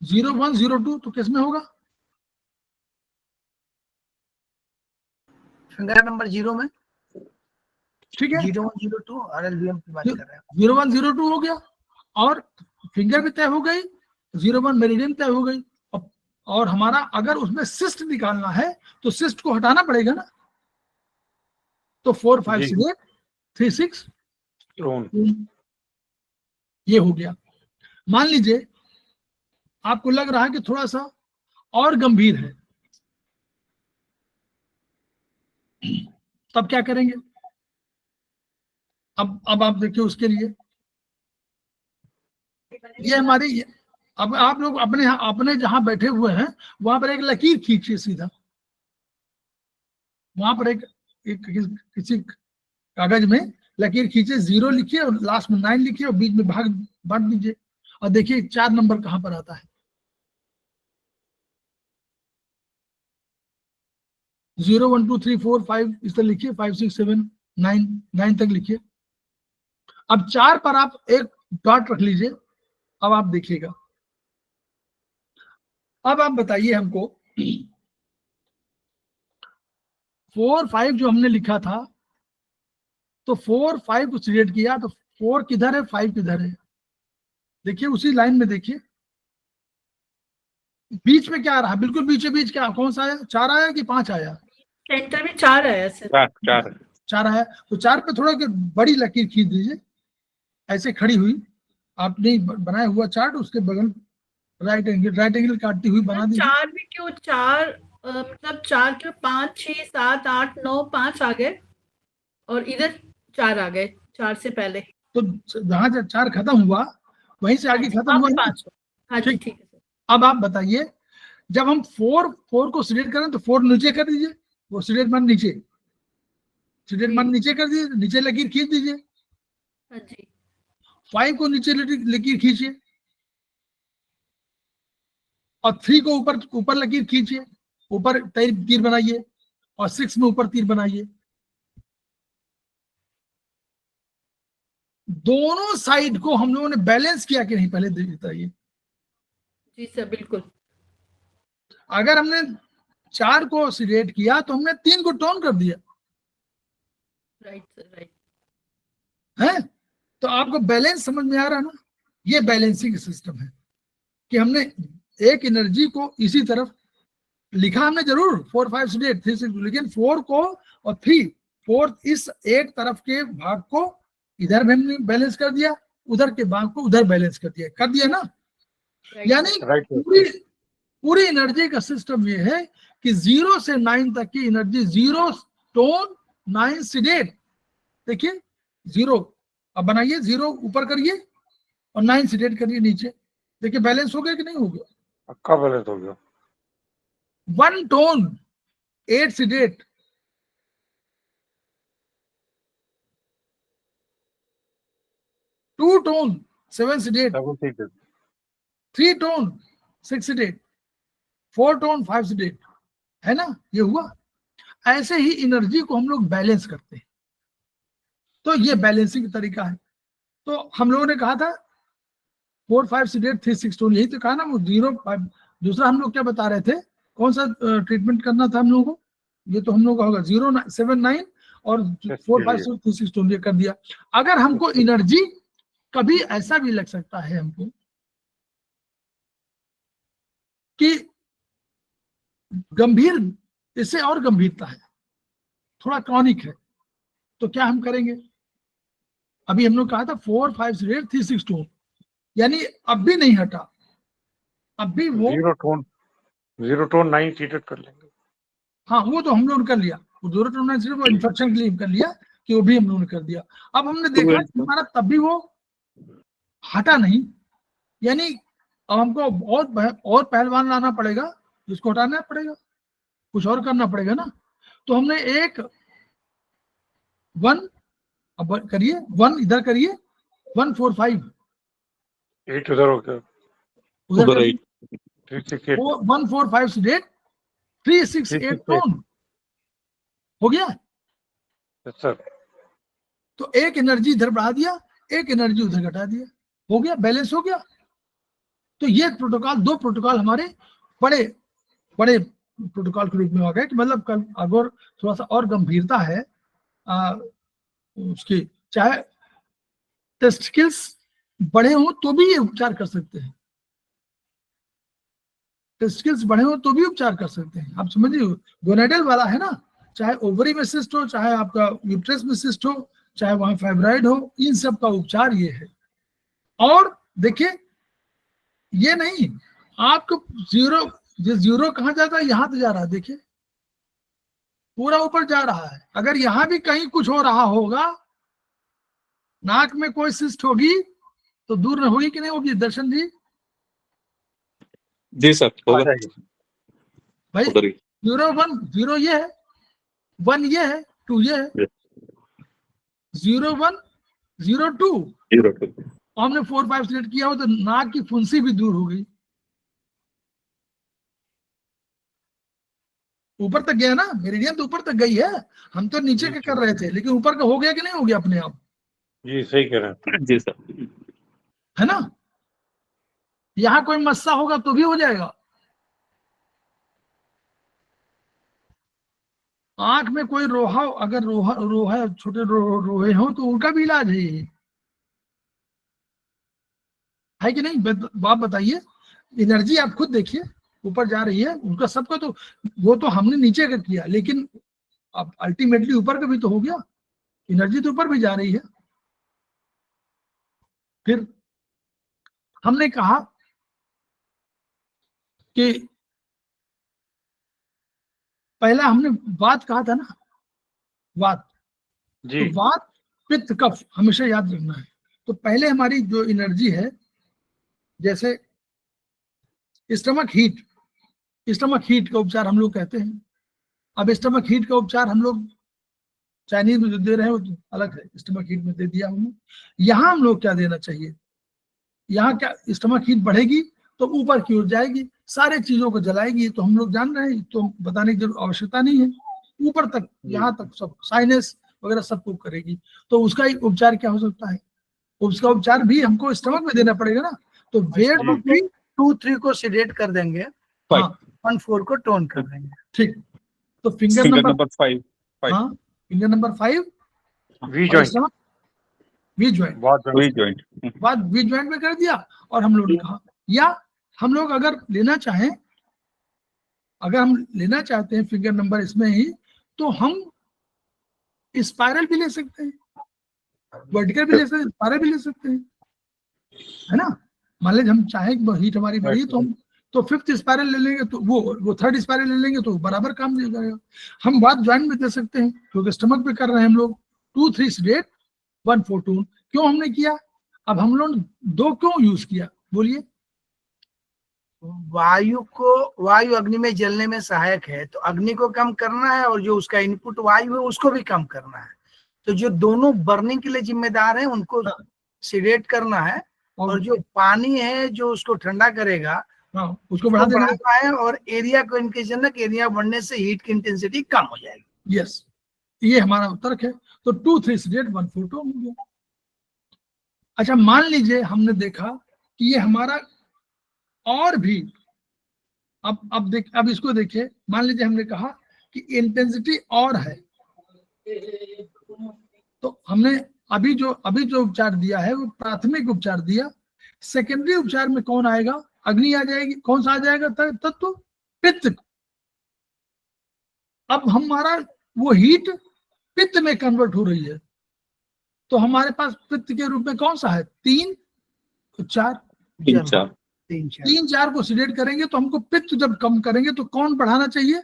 0 1 0 2 तो किस में होगा? फिंगर नंबर 0 में। ठीक है, 0 1 0 2 RLVM की बात कर रहे हैं। 0 1 0 2 हो गया। और फिंगर भी तय हो गई, 01 मेरिडियन तय हो गई, और हमारा अगर उसमें सिस्ट निकालना है तो सिस्ट को हटाना पड़ेगा ना, तो 4 5 जी। 6 3 6 टोन ये हो गया। मान लीजिए आपको लग रहा है कि थोड़ा सा और गंभीर है, तब क्या करेंगे? अब आप देखिए उसके लिए ये हमारी, अब आप लोग अपने जहां बैठे हुए हैं वहां पर एक लकीर खींचिए सीधा, वहां पर एक किसी कागज में लकीर खींचे, 0 लिखिए और लास्ट में 9 लिखिए और बीच में भाग बांट दीजिए और देखिए 4 नंबर कहां पर आता है। 0 1 2 3 4 5 इस तरह लिखिए, 5 6 7 9 तक लिखिए। अब 4 पर आप एक डॉट रख लीजिए। अब आप देखिएगा, अब आप बताइए हमको 4 5 जो हमने लिखा था, तो 4 5 को सिलेक्ट किया तो 4 किधर है, 5 किधर है? देखिए उसी लाइन में देखिए बीच में क्या आ रहा है, बिल्कुल बीचों बीच क्या, कौन सा आया? 4 आया कि 5 आया? सेंटर में 4 आया सर। 4 4 आया। तो 4 पे थोड़ा बड़ी लकीर खींच दीजिए, ऐसे खड़ी हुई आपने बनाया हुआ चार्ट, उसके बगल राइट एंगल काटती हुई बना दीजिए। 4 भी क्यों? 4 मतलब 4 क्यों? 5 6 7 8 9 5 आ गए और इधर 4 आ गए 4 से पहले। तो जहां 4 खत्म हुआ वहीं से आगे खत्म हुआ ना? 5। हाँ जी, ठीक है सर। अब आप बताइए, जब हम 4 को सिलेक्ट करें तो 4 नीचे कर दीजिए, वो सिलेक्ट मान नीचे, सिलेक्ट मान नीचे कर दीजिए, नीचे लकीर खींच दीजिए। हाँ जी। 5 को नीचे लकीर खींचिए और 3 को ऊपर लकीर खींचिए, ऊपर तीर बनाइए और 6 में ऊपर तीर बनाइए। दोनों साइड को हम लोगों ने बैलेंस किया कि नहीं, पहले बताइए। जी सर, बिल्कुल। अगर हमने 4 को सिलेक्ट किया तो हमने 3 को टोन कर दिया राइट सर, राइट। है। तो आपको बैलेंस समझ में आ रहा है ना? ये बैलेंसिंग सिस्टम है कि हमने एक एनर्जी को इसी तरफ लिखा, हमने जरूर 4 5 6 3 6, लेकिन 4 को और 4 इस एक तरफ के भाग को इधर भी हमने बैलेंस कर दिया, उधर के भाग को उधर बैलेंस कर दिया ना। यानी पूरी एनर्जी का सिस्टम ये है कि 0 से 9 तक की एनर्जी, 0 टोन 9 सिडेट। देखिए 0 अब बनाइए, 0 ऊपर करिए और 9 सिडेट करिए नीचे। देखिए बैलेंस हो गया कि नहीं हो गया? पक्का बैलेंस हो गया। 1 टोन 8 सिडेट, 2 टोन 7 सिडेट, 3 टोन 6 सिडेट, 4 टोन 5 सिडेट, है ना? ये हुआ। ऐसे ही एनर्जी को हम लोग बैलेंस करते हैं, तो ये बैलेंसिंग तरीका है। तो हम लोगों ने कहा था 4 5 सिडेट 3 6 टोन, यही तो कहा ना। वो 0 5, दूसरा हम लोग क्या बता रहे थे, कौन सा ट्रीटमेंट करना था हम लोगों को? ये तो हम लोग का होगा 0 7 9 और 4 5 3 6 टोन, ये कर दिया। अगर हमको एनर्जी, कभी ऐसा भी लग सकता है हमको कि गंभीर, इससे और गंभीरता है, थोड़ा क्रॉनिक है, तो क्या हम करेंगे? अभी हम लोग कहा था 4 5 6 3 6 टोन, यानी अब भी नहीं हटा, अब भी वो 0 टोन 9 सीटेड कर लेंगे। हाँ, वो तो हम लोगों ने कर लिया, वो 0 टोन 9 वो इन्फेक्शन के लिए कर लिया कि वो भी हम लोगों ने कर दिया। अब हमने देखा कि हमारा तब भी वो हटा नहीं, यानी अब हमको बहुत और पहलवान लाना पड़ेगा, जिसको हटाना पड़ेगा, कुछ और करना पड़ेगा ना। तो हमने एक 1, अब करिए 1 इधर करिए, 1 4 5 8 उधर हो गया, उधर 3 6 8 1 4 5 8 3 6 8 टोन हो गया। सर। तो एक एनर्जी इधर बढ़ा दिया, एक एनर्जी उधर घटा दिया, हो गया, बैलेंस हो गया। तो ये प्रोटोकॉल, 2 प्रोटोकॉल हमारे बड़े बड़े प्रोटोकॉल के रूप में आ गए कि मतलब कल अगर थोड़ा सा और गंभीरता है उसकी, चाहे टेस्टिकल्स बढ़े हो तो भी ये उपचार कर सकते हैं, टेस्टिकल्स बढ़े हो तो भी उपचार कर सकते हैं। आप समझिए, गोनाडल वाला है ना, चाहे ओवरी में सिस्ट हो, चाहे आपका यूट्रस में सिस्ट हो, चाहे वहां फाइब्राइड हो, इन सब का उपचार ये है। और देखिए, ये नहीं आपको जीरो कहाँ जाता है, यहां तो जा रहा है, देखिए पूरा ऊपर जा रहा है। अगर यहां भी कहीं कुछ हो रहा होगा, नाक में कोई सिस्ट होगी तो दूर होगी कि नहीं होगी दर्शन जी? जी सर, आ होगा जाएगी। भाई उधर ही। 0 1 0 ये है, 1 ये है, 2 ये है, 0 1 0 2 0 2 हमने 4 5 सिलेक्ट किया हो तो नाक की फुंसी भी दूर हो गई, ऊपर तक गया ना, मेरिडियन तो ऊपर तक गई है। हम तो नीचे के कर रहे थे, लेकिन ऊपर का हो गया कि नहीं हो गया अपने आप, जी सही कह रहे हैं। जी सर। है ना? यहां कोई मस्सा होगा तो भी हो जाएगा। आंख में कोई रोहा, अगर रोहा छोटे रोहे हो तो उनका भी इलाज है ये, है कि नहीं? आप बताइए, एनर्जी आप खुद देखिए ऊपर जा रही है, उनका सबका तो, वो तो हमने नीचे का किया, लेकिन अब अल्टीमेटली ऊपर का भी तो हो गया, एनर्जी तो ऊपर भी जा रही है। फिर हमने कहा कि पहला हमने वात कहा था ना, वात, जी तो वात पित्त कफ हमेशा याद रखना है। तो पहले हमारी जो एनर्जी है, जैसे स्टमक हीट का उपचार हम लोग कहते हैं। अब स्टमक हीट का उपचार हम लोग चाइनीज में जो दे रहे हैं वो तो अलग है, स्टमक हीट में दे दिया हमने। यहाँ हम लोग क्या देना चाहिए, यहाँ क्या स्टमक हीट बढ़ेगी तो ऊपर की ओर जाएगी, सारे चीजों को जलाएगी, तो हम लोग जान रहे हैं, तो बताने की आवश्यकता नहीं है, ऊपर तक यहाँ तक सब साइनस वगैरह सब कुछ करेगी। तो उसका एक उपचार क्या हो सकता है, उसका उपचार भी हमको स्टमक में देना पड़ेगा ना। तो वेट तो 2 3 को सीडेट कर देंगे, हाँ 1 4 को टोन कर देंगे। ठीक। तो फिंगर फिंगर नंबर नंबर 5 हाँ, finger number 5 V joint, V joint, V joint. बाद वी ज्वाइंट में कर दिया। और हम लोग ने कहा, या हम लोग अगर लेना चाहें, अगर हम लेना चाहते हैं फिंगर नंबर इसमें ही, तो हम स्पाइरल भी ले सकते हैं, वर्टिकल भी ले सकते हैं, स्पाइरल भी ले सकते हैं, है ना? मान लीजिए हम चाहें कि हीट हमारी बढ़ी तो हम तो 5th स्पाइरल ले लेंगे, तो वो 3rd स्पाइरल ले लेंगे तो बराबर काम दे जाएगा। हम बात ज्वाइंट में दे सकते हैं, क्योंकि स्टमक पे कर रहे हैं हम लोग। 2 3 सीडेट 1 4 टून क्यों हमने किया? अब हम लोग 2 क्यों यूज किया, बोलिए? वायु अग्नि में जलने में सहायक है, तो अग्नि को कम करना है, और जो उसका इनपुट वायु है उसको भी कम करना है। तो जो दोनों बर्निंग के लिए जिम्मेदार है उनको सीडेट करना है, और जो पानी है जो उसको ठंडा करेगा उसको बढ़ा देना है, और एरिया को इंक्रीजन, एरिया बढ़ने से हीट की इंटेंसिटी कम हो जाएगी। यस, ये हमारा उत्तर है। तो 2 3 सीडेट 1 4 टून हो गया। अच्छा, मान लीजिए हमने देखा कि ये हमारा और भी, अब इसको देखिए, मान लीजिए हमने कहा कि इंटेंसिटी और है, तो हमने अभी जो उपचार दिया है वो प्राथमिक उपचार दिया। सेकेंडरी उपचार में कौन आएगा? अग्नि आ जाएगी। कौन सा आ जाएगा तत्व? पित्त। अब हमारा वो हीट पित्त में कन्वर्ट हो रही है, तो हमारे पास पित्त के रूप में कौन सा है? 3 4 3 4 को सीडेट करेंगे, तो हमको पित्त जब कम करेंगे तो कौन बढ़ाना चाहिए?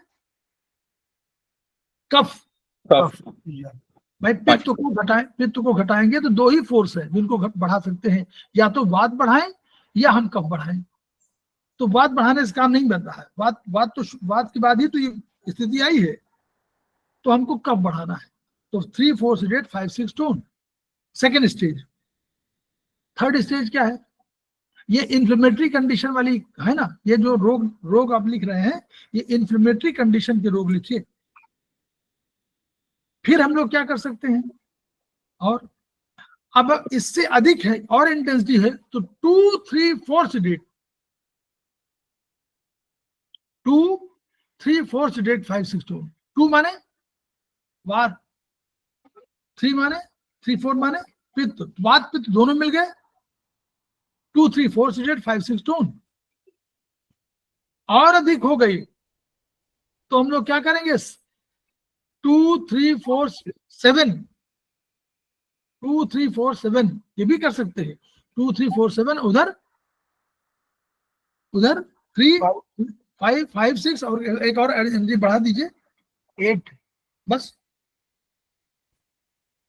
कफ। भाई पित्त को घटाएंगे तो 2 ही फोर्स है जिनको बढ़ा सकते हैं, या तो वात बढ़ाएं या हम कफ बढ़ाएं। तो वात बढ़ाने से काम नहीं बन रहा है, वात के बाद ही तो ये स्थिति आई है, तो हमको कफ बढ़ाना है। तो 3 4 seeded 5 6 tone, second stage. Third stage क्या है? ये इन्फ्लेमेटरी कंडीशन वाली है ना, ये जो रोग आप लिख रहे हैं, ये इन्फ्लेमेटरी कंडीशन के रोग लिखिए। फिर हम लोग क्या कर सकते हैं, और अब इससे अधिक है और इंटेंसिटी है, तो 2 3 4 सीडेट 2 3 4 सीडेट 5 6 टोन। 2 माने वात, 3 माने 3 4 माने पित्त, वात पित्त दोनों मिल गए, 2 3 4 सीडेड 5 6 टोन और अधिक हो गई तो हम लोग क्या करेंगे 2 3 4 7 2 3 4 7 ये भी कर सकते हैं 2 3 4 7 उधर 3 5 5 6 और एक और एनर्जी बढ़ा दीजिए 8 बस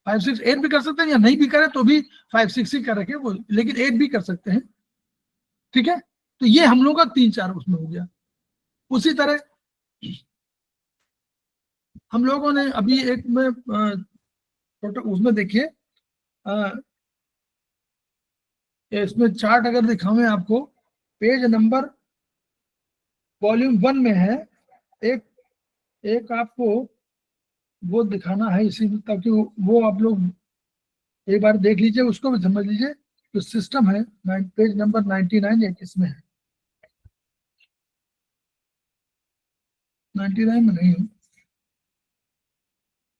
5 6 8 भी कर सकते हैं या नहीं भी करें तो भी 5 6 ही कर रखे वो लेकिन 8 भी कर सकते हैं ठीक है तो ये हम लोग का 3 4 उसमें हो गया उसी तरह हम लोगों ने अभी एक में उसमें देखिए इसमें चार्ट अगर दिखाऊं आपको पेज नंबर वॉल्यूम 1 में है एक आपको वो दिखाना है इसी ताकि वो आप लोग एक बार देख लीजिए उसको भी समझ लीजिए तो सिस्टम है पेज नंबर 99 एक इसमें है 99 में नहीं है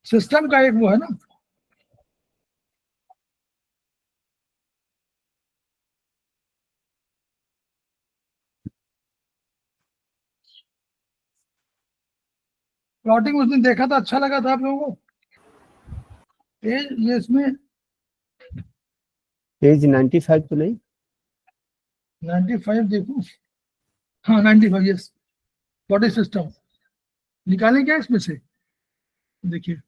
सिस्टम का एक वो है ना प्लॉटिंग उस दिन देखा था अच्छा लगा था आप लोगों को ये इसमें पेज 95 तो नहीं 95 देखो हाँ 95 यस बॉडी सिस्टम निकालें क्या इसमें से देखिए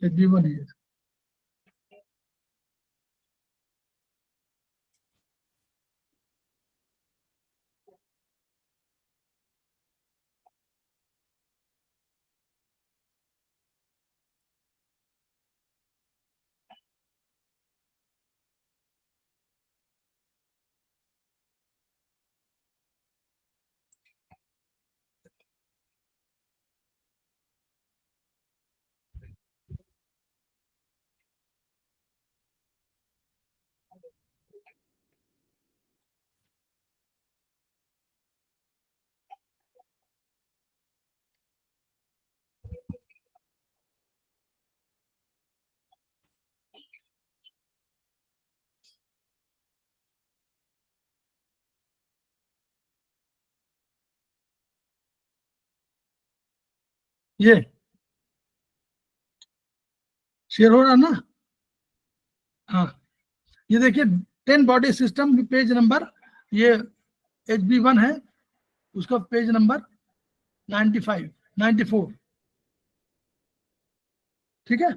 जीवन है ये शेयर हो रहा ना हाँ ये देखिए 10 बॉडी सिस्टम पेज नंबर ये HB1 है उसका पेज नंबर 95 94 ठीक है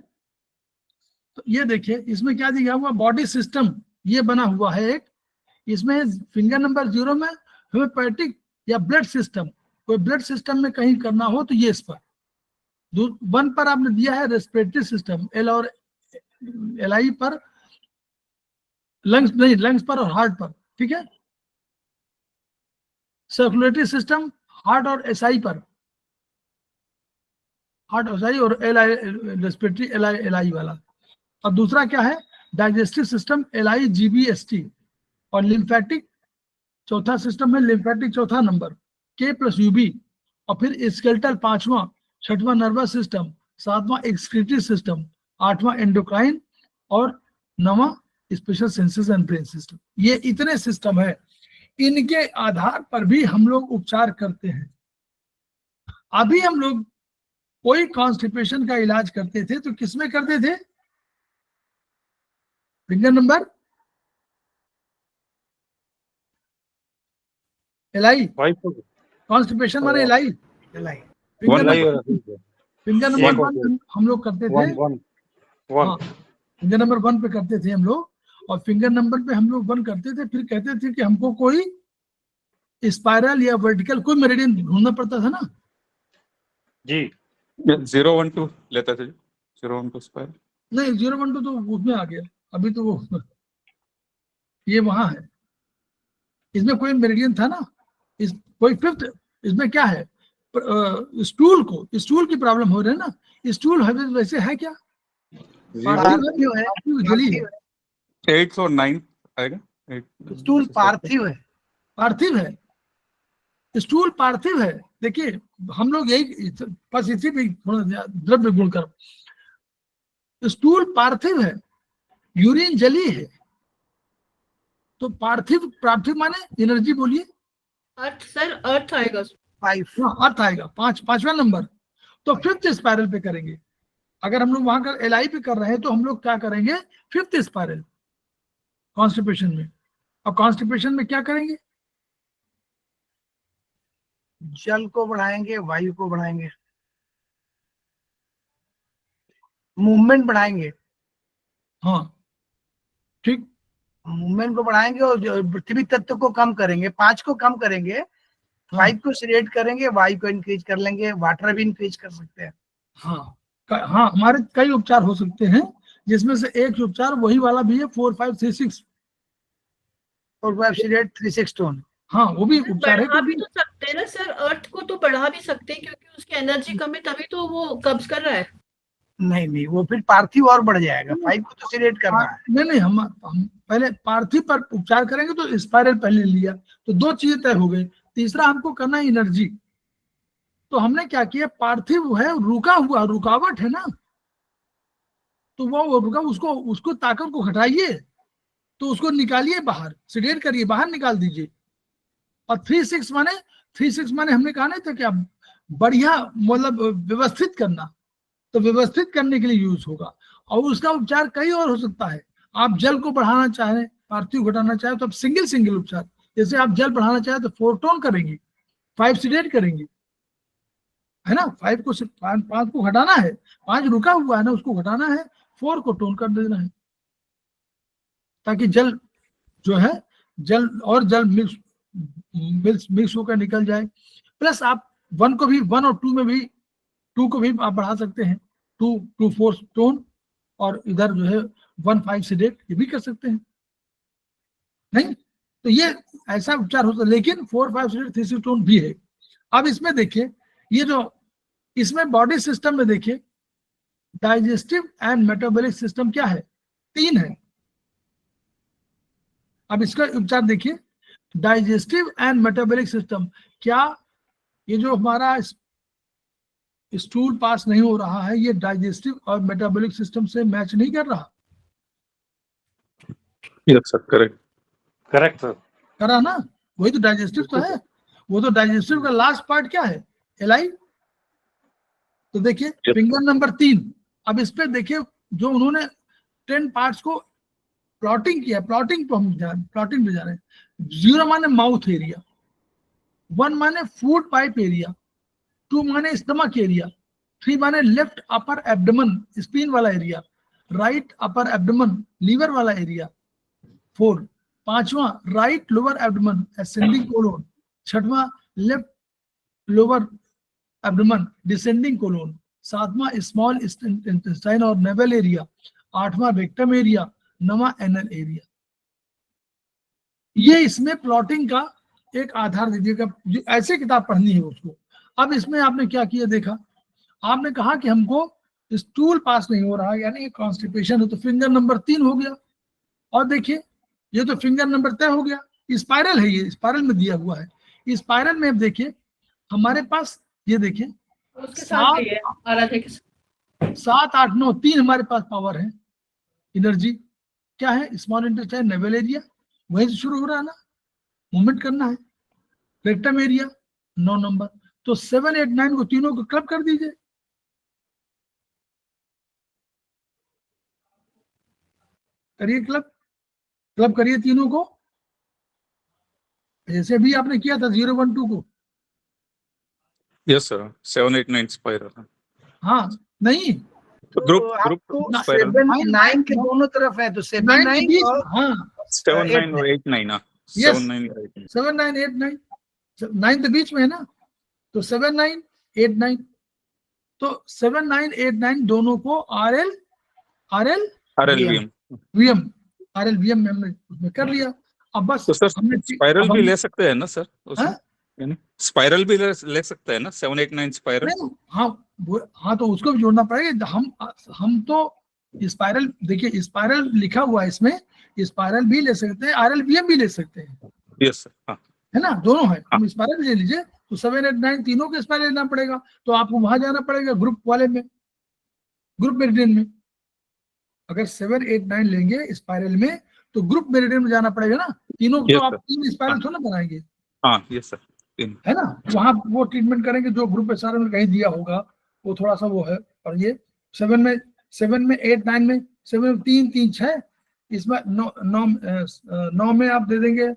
तो ये देखिए इसमें क्या दिया हुआ बॉडी सिस्टम ये बना हुआ है एक इसमें फिंगर नंबर 0 में होम्योपैथिक या ब्लड सिस्टम कोई ब्लड सिस्टम में कहीं करना हो तो ये इस पर 1 पर आपने दिया है रेस्पिरेटरी सिस्टम L और LI पर लंग्स नहीं लंग्स पर और हार्ट पर ठीक है सर्कुलेटरी सिस्टम हार्ट और SI पर हार्ट SI और LI रेस्पिरेटरी LI वाला और दूसरा क्या है डाइजेस्टिव सिस्टम LIGBST और लिम्फेटिक चौथा सिस्टम है लिम्फेटिक चौथा नंबर K+UB और फिर स्केलेटल 5वां 6वां नर्वस सिस्टम 7वां एक्सक्रीटरी सिस्टम 8वां एंडोक्राइन और 9वां special senses and brain system ये इतने सिस्टम है इनके आधार पर भी हम लोग उपचार करते हैं अभी हम लोग कोई कॉन्स्टिपेशन का इलाज करते थे तो किसमें करते थे फिंगर नंबर LI कॉन्स्टिपेशन माने LI फिंगर नंबर 1 हम लोग करते थे फिंगर नंबर 1 पे करते थे हम लोग और फिंगर नंबर पे हम लोग 1 करते थे फिर कहते थे कि हमको कोई स्पाइरल या वर्टिकल कोई मेरिडियन ढूंढना पड़ता था ना जी 0 1 2 लेते थे 0 1 2 स्क्वायर नहीं 0 1 2 तो उसमें आ गया अभी तो वो ये वहां है इसमें कोई मेरिडियन था ना इस कोई फिफ्थ इसमें क्या है स्टूल की प्रॉब्लम हो रही है ना स्टूल वैसे है क्या जली है 8 और 9 आएगा स्टूल पार्थिव है पार्थिव है स्टूल पार्थिव है। देखिए हम लोग यही बस इसी पे थोड़ा द्रव्य गुण कर, स्टूल पार्थिव है, यूरिन जली है, तो पार्थिव, पार्थिव माने एनर्जी, बोलिए। अर्थ सर, अर्थ आएगा। 5। अर्थ आएगा, पांचवा नंबर। तो फिफ्थ स्पाइरल पे करेंगे। अगर हम लोग वहां कर एलआई पे कर रहे हैं तो हम लोग क्या करेंगे, फिफ्थ स्पाइरल कॉन्स्टिपेशन में। और कॉन्स्टिपेशन में क्या करेंगे, जल को बढ़ाएंगे, वायु को बढ़ाएंगे, मूवमेंट बढ़ाएंगे। हाँ ठीक, मूवमेंट को बढ़ाएंगे और जो पृथ्वी तत्व को कम करेंगे, 5 को कम करेंगे, 5 को सिलेक्ट करेंगे, वायु को इंक्रीज कर लेंगे, वाटर भी इंक्रीज कर सकते हैं। हाँ हाँ, हमारे कई उपचार हो सकते हैं, जिसमें से एक उपचार वही वाला भी है 4 5 3 6 और 3 6 टोन। हाँ वो भी उपचार है। बढ़ा भी तो सकते हैं ना सर, अर्थ को तो बढ़ा भी सकते हैं, क्योंकि उसकी एनर्जी कम है तभी तो वो कब्ज कर रहा है। नहीं, वो फिर पार्थिव और बढ़ जाएगा। 5 को तो सिलेक्ट करना है। नहीं, हम पहले पार्थिव पर उपचार करेंगे, तो स्पाइरल पहले लिया, तो 2 चीजें तय हो गई। तीसरा हमको करना है एनर्जी। तो हमने क्या किया, पार्थिव है, रुका हुआ, रुकावट है ना, तो वो रुका, उसको ताकत को हटाइए, तो उसको निकालिए बाहर, सीडेट करिए, बाहर निकाल दीजिए। और 3 6 माने हमने कहा ना था क्या, बढ़िया मतलब व्यवस्थित करना, तो व्यवस्थित करने के लिए यूज होगा। और उसका उपचार कई और हो सकता है। आप जल को बढ़ाना चाहें, पार्थिव घटाना चाहें, तो आप सिंगल उपचार, जैसे आप जल बढ़ाना चाहें तो 4 टोन करेंगे, 5 सीडेट करेंगे, है ना। 5 को घटाना है, 5 रुका हुआ है ना, उसको घटाना है, 4 को टोन कर देना है, ताकि जल जो है, जल मिक्स होकर निकल जाए। प्लस आप 1 को भी, 1 और 2 में भी, 2 को भी आप बढ़ा सकते हैं, 2 4 टोन, और इधर जो है 1 5 सीडेट, ये भी कर सकते हैं। नहीं तो ये ऐसा उपचार होता है, लेकिन 4 5 सीडेट 3 6 टोन भी है। अब इसमें देखिए, ये जो इसमें बॉडी सिस्टम में देखिए, डाइजेस्टिव एंड मेटाबॉलिक सिस्टम क्या है, 3 है। अब इसका उपचार देखिए, डाइजेस्टिव एंड मेटाबॉलिक सिस्टम, क्या ये जो हमारा स्टूल पास नहीं हो रहा है, ये डाइजेस्टिव और मेटाबॉलिक सिस्टम से मैच नहीं कर रहा? Yes sir, correct sir. करा ना, वही तो डाइजेस्टिव तो है। वो तो डाइजेस्टिव का लास्ट पार्ट क्या है, एलाई। तो देखिए फिंगर नंबर 3, अब इस पे देखिए, जो उन्होंने 10 पार्ट्स को प्लॉटिंग किया, प्लॉटिंग पे जा रहे हैं। 0 माने माउथ एरिया, 1 माने फूड पाइप एरिया, 2 माने स्टमक एरिया, 3 माने लेफ्ट अपर एब्डोमेन, स्पिन वाला area, right upper abdomen, liver वाला एरिया, 4, 5वां right lower abdomen, ascending colon, 6वां left lower abdomen, descending colon, 7वां स्मॉल इंटेस्टाइन और नेवल एरिया, 8वां रेक्टम एरिया, 9वां एनल एरिया। ये इसमें प्लॉटिंग का एक आधार दीजिएगा, जो ऐसे किताब पढ़नी है उसको। अब इसमें आपने क्या किया, देखा, आपने कहा कि हमको स्टूल पास नहीं हो रहा, यानी कॉन्स्टिपेशन है, तो फिंगर नंबर 3 हो गया। और देखिए ये तो फिंगर नंबर तय हो गया, स्पाइरल है, ये स्पाइरल में दिया हुआ है। स्पाइरल में अब देखिए हमारे पास, ये देखिए उसके साथ ये आ रहा था 7 8 9 3 हमारे पास पावर है, एनर्जी क्या है, स्मॉल इंटेस्टाइन, नेवल एरिया, वहीं से शुरू हो रहा है ना, मूवमेंट करना है। रेक्टम एरिया 9 नंबर, तो 7 8 9 को तीनों को क्लब कर दीजिए, करिए क्लब करिए तीनों को, जैसे भी आपने किया था 0 1 2 को। Yes sir, 7 8 9 spiral. हाँ नहीं, तो ग्रुप स्पाइरल 7 9 के दोनों तरफ है, तो 7 9 और हाँ 7 9 और 8 9 ना, 7 9 और 8 9, 7 9 8 9, 9 तो बीच में है ना, तो 7 9 8 9, तो 7 9 8 9 दोनों को RLVM में हमने उसमें कर लिया। अब बस तो सर हमने स्पाइरल भी ले सकते हैं ना सर उसमें, हाँ? यानी स्पाइरल भी ले सकते हैं ना, 7 8 9 स्पाइरल। हाँ तो उसको भी जोड़ना पड़ेगा। हम तो स्पाइरल, देखिए स्पाइरल लिखा हुआ है इसमें, स्पाइरल भी ले सकते हैं, RLVM भी ले सकते हैं। यस सर, हाँ है ना, दोनों है। हम स्पाइरल ले लीजिए तो 7, 8, 9 तीनों के स्पाइरल लेना पड़ेगा, तो आपको वहां जाना पड़ेगा ग्रुप वाले में, ग्रुप मेरिडियन में। अगर 7, 8, 9 लेंगे स्पाइरल में तो ग्रुप मेरिडियन में जाना पड़ेगा ना, तीनों Yes, तो आप sir. 3 स्पाइरल थोड़ा बनाएंगे, हाँ यस सर, है ना, वहां वो ट्रीटमेंट करेंगे जो ग्रुप एसआर में कहीं दिया होगा, वो थोड़ा सा वो है। और ये 7 में 8, 9 में 7 में 3, 3, 6, इसमें 9 में आप दे देंगे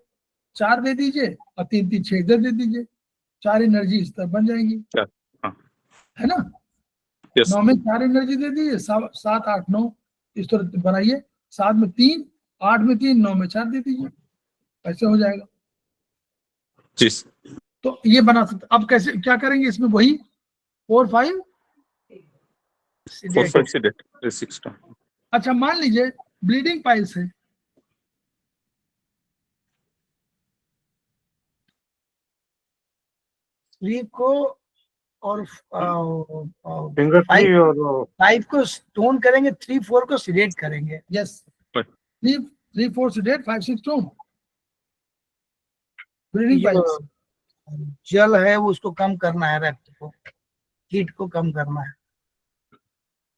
4 दे दीजिए और 3, 3, 6 इधर दे दीजिए, 4 एनर्जी इस तरह बन जाएंगी, हाँ। है ना। यस 9 में 4 एनर्जी दे दीजिए, 7, 8, 9 इस तरह बनाइए, 7 में 3, 8 में 3, 9 में 4 दे दीजिए, ऐसे हो जाएगा। जी। तो ये बना सकते। अब कैसे क्या करेंगे इसमें, वही 4, 5 4, 5 sedate 3, 6 टन। अच्छा मान लीजिए ब्लीडिंग पाइल्स है, थ्री को और फिंगर 3 और 5 को स्टोन करेंगे, 3, 4 को सिडेट करेंगे। Yes, Right. 3, 4 sedate, 5, 6 tone bleeding piles. जल है वो उसको कम करना है, रक्त को, हीट को कम करना है,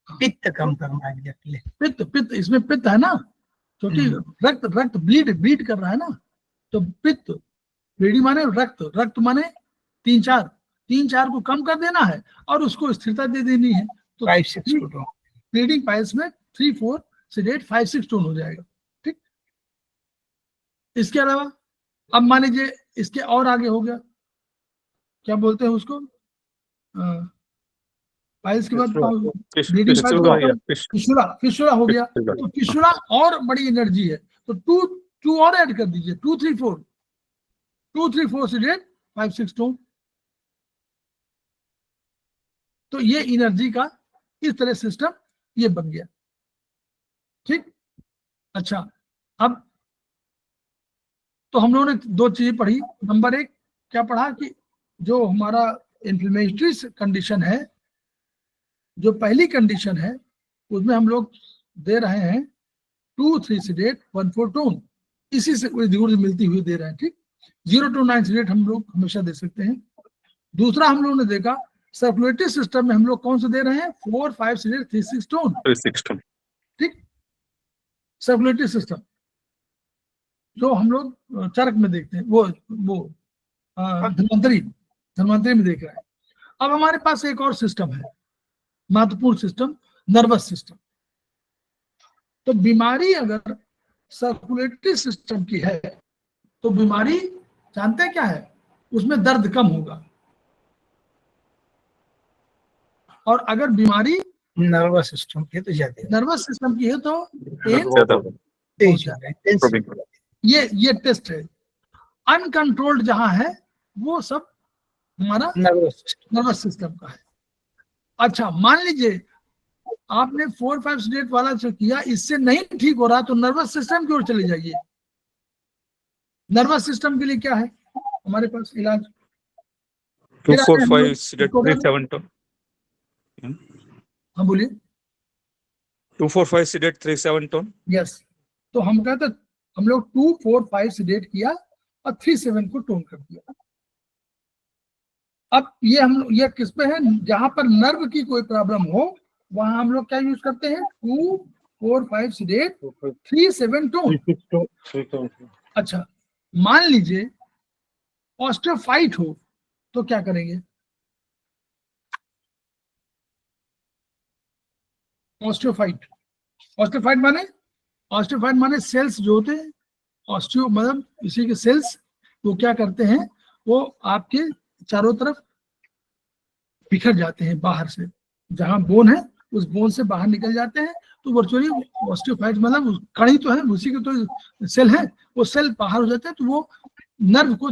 पित्त कम करना है एग्जैक्टली। पित्त इसमें पित्त है ना, क्योंकि रक्त ब्लीड कर रहा है ना, तो पित्त, ब्लीडिंग माने रक्त माने 3, 4 को कम कर देना है और उसको स्थिरता दे देनी है। तो 5, 6 को ब्लीडिंग पाइल्स में 3, 4 sedate 5, 6 टोन हो जाएगा, ठीक। इसके अलावा अब मान लीजिए इसके और आगे हो गया, क्या बोलते हैं उसको, पाइल्स के बाद ब्लीडिंग फिशुरा हो गया, तो फिशुरा और बड़ी एनर्जी है, तो 2 और ऐड कर दीजिए, 2, 3, 4 sedate 5, 6 टोन। तो ये एनर्जी का इस तरह सिस्टम ये बन गया, ठीक। अच्छा अब तो हम लोगों ने 2 चीजें पढ़ी। नंबर 1 क्या पढ़ा कि जो हमारा इन्फ्लेमेटरी कंडीशन है, जो पहली कंडीशन है उसमें हम लोग दे रहे हैं 2, 3 sedate 1, 4 टोन, इसी से मिलती हुई दे रहे हैं, ठीक। 0 to 9 sedate हम लोग हमेशा दे सकते हैं। दूसरा हम लोगों ने देखा सर्कुलेटरी सिस्टम में हम लोग कौन से दे रहे हैं, 4, 5 sedate 3, 6 टोन, 3, 6 टन। ठीक। सर्कुलेटरी सिस्टम जो हम लोग चरक में देखते हैं, वो धन्वंतरी में देख रहे हैं। अब हमारे पास एक और सिस्टम है, महत्वपूर्ण सिस्टम, नर्वस सिस्टम। तो बीमारी अगर सर्कुलेटरी सिस्टम की है तो बीमारी जानते हैं क्या है, उसमें दर्द कम होगा, और अगर बीमारी नर्वस सिस्टम की तो ज्यादा, नर्वस सिस्टम की है तो ये टेस्ट है। अनकंट्रोल्ड जहां है वो सब हमारा नर्वस सिस्टम का है। अच्छा मान लीजिए आपने 4, 5 sedate वाला जो किया, इससे नहीं ठीक हो रहा तो नर्वस सिस्टम की ओर चले जाइए। नर्वस सिस्टम के लिए क्या है हमारे पास इलाज, 2, 4, 5 sedate 3, 7 टन। हाँ बोलिए। 2, 4, 5 sedate 3, 7 टन। यस, तो हम कहते हम लोग 2, 4, 5 sedate किया और 3, 7 को टोन कर दिया। अब ये किस पे है, जहां पर नर्व की कोई प्रॉब्लम हो वहां हम लोग क्या यूज करते हैं, 2, 4, 5 sedate 3, 7 टोन। अच्छा मान लीजिए ऑस्टियोफाइट हो तो क्या करेंगे, ऑस्टियोफाइट माने सेल्स जो होते हैं, ऑस्टियो मतलब इसी के सेल्स, वो क्या करते हैं, वो आपके चारों तरफ बिखर जाते हैं, बाहर से जहां बोन है उस बोन से बाहर निकल जाते हैं। तो वर्चुअली ऑस्टियोफाइट मतलब कड़ी तो है, उसी के तो सेल है, वो सेल बाहर हो जाते हैं, तो वो नर्व को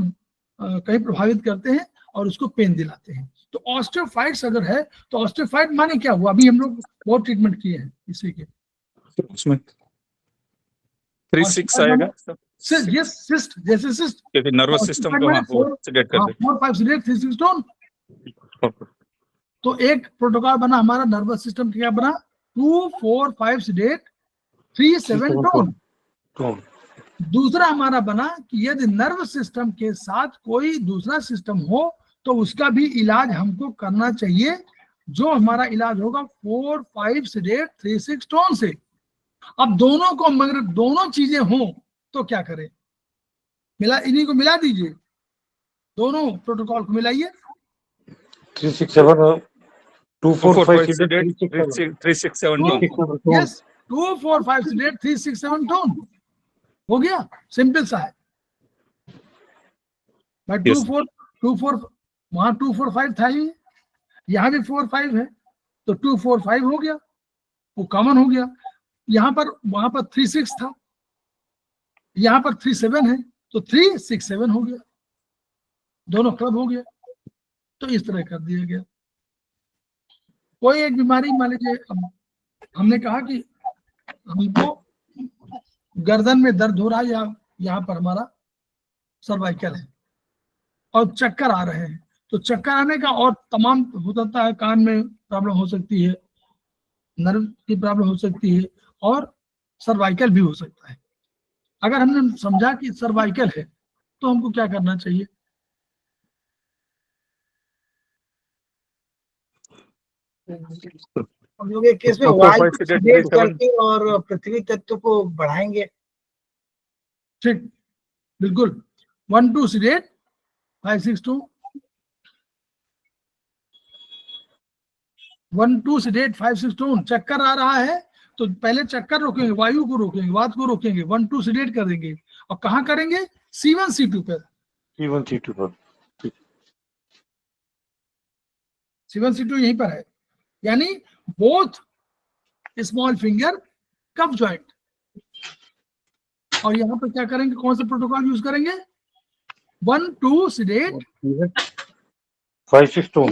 कहीं प्रभावित करते हैं और उसको पेन दिलाते हैं। तो ऑस्टियोफाइट्स अगर है तो ऑस्टियोफाइट माने क्या हुआ, अभी हम लोग बहुत ट्रीटमेंट किए हैं इसी के, उसमें 3, 6 आएगा यस, सिस्ट जैसे सिस्ट, क्योंकि नर्वस सिस्टम को हाँ वो sedate कर देते 4, 5 sedate 3, 6 टोन। हैं। तो एक प्रोटोकॉल बना हमारा नर्वस सिस्टम क्या बना, 2, 4, 5 sedate 3, 7 टोन। दूसरा हमारा बना कि यदि नर्व सिस्टम के साथ कोई दूसरा सिस्टम हो तो उसका भी इलाज हमको करना चाहिए, जो हमारा इलाज होगा 4, 5 सीडेट 3, 6 टोन से। अब दोनों को मगर दोनों चीजें हों तो क्या करें? इन्हीं को मिला दीजिए, दोनों प्रोटोकॉल को मिलाइए। 367 2 4 5 sedate, 367 tone. Yes, 2, 4, 5 seeded 3, 6, 7 tone हो गया, सिंपल सा है भाई। 2, 4 वहां 2, 4, 5 था ही, यहाँ भी 4, 5 है, तो 2, 4, 5 हो गया, वो कॉमन हो गया। यहाँ पर वहां पर 3, 6 था, यहाँ पर 3, 7 है, तो 3, 6, 7 हो गया, दोनों क्लब हो गया। तो इस तरह कर दिया गया। कोई एक बीमारी मान लीजिए, अब हमने कहा कि हमको गर्दन में दर्द हो रहा है या यहाँ पर हमारा सर्वाइकल है और चक्कर आ रहे हैं, तो चक्कर आने का और तमाम हो सकता है, कान में प्रॉब्लम हो सकती है, नर्व की प्रॉब्लम हो सकती है और सर्वाइकल भी हो सकता है। अगर हमने समझा कि सर्वाइकल है तो हमको क्या करना चाहिए? हम लोग एक केस में 2, 4, वायु 5 को sedate, sedate 3, 7 करके और पृथ्वी तत्व को बढ़ाएंगे। ठीक, बिल्कुल। 1, 2 सीडेट 5, 6 2, 1, 2 सीडेट 5, 6 2। चक्कर आ रहा है तो पहले चक्कर रोकेंगे, वायु को रोकेंगे, वात को रोकेंगे, 1, 2 सीडेट कर देंगे। और कहाँ करेंगे? C1 C2 पर। C1 C2 पर। C1 C2 यहीं पर है, यानी बोथ स्मॉल फिंगर कफ जॉइंट। और यहाँ पर क्या करेंगे? कौन सा प्रोटोकॉल यूज करेंगे? 1, 2 सीडेट 5, 6 टोन।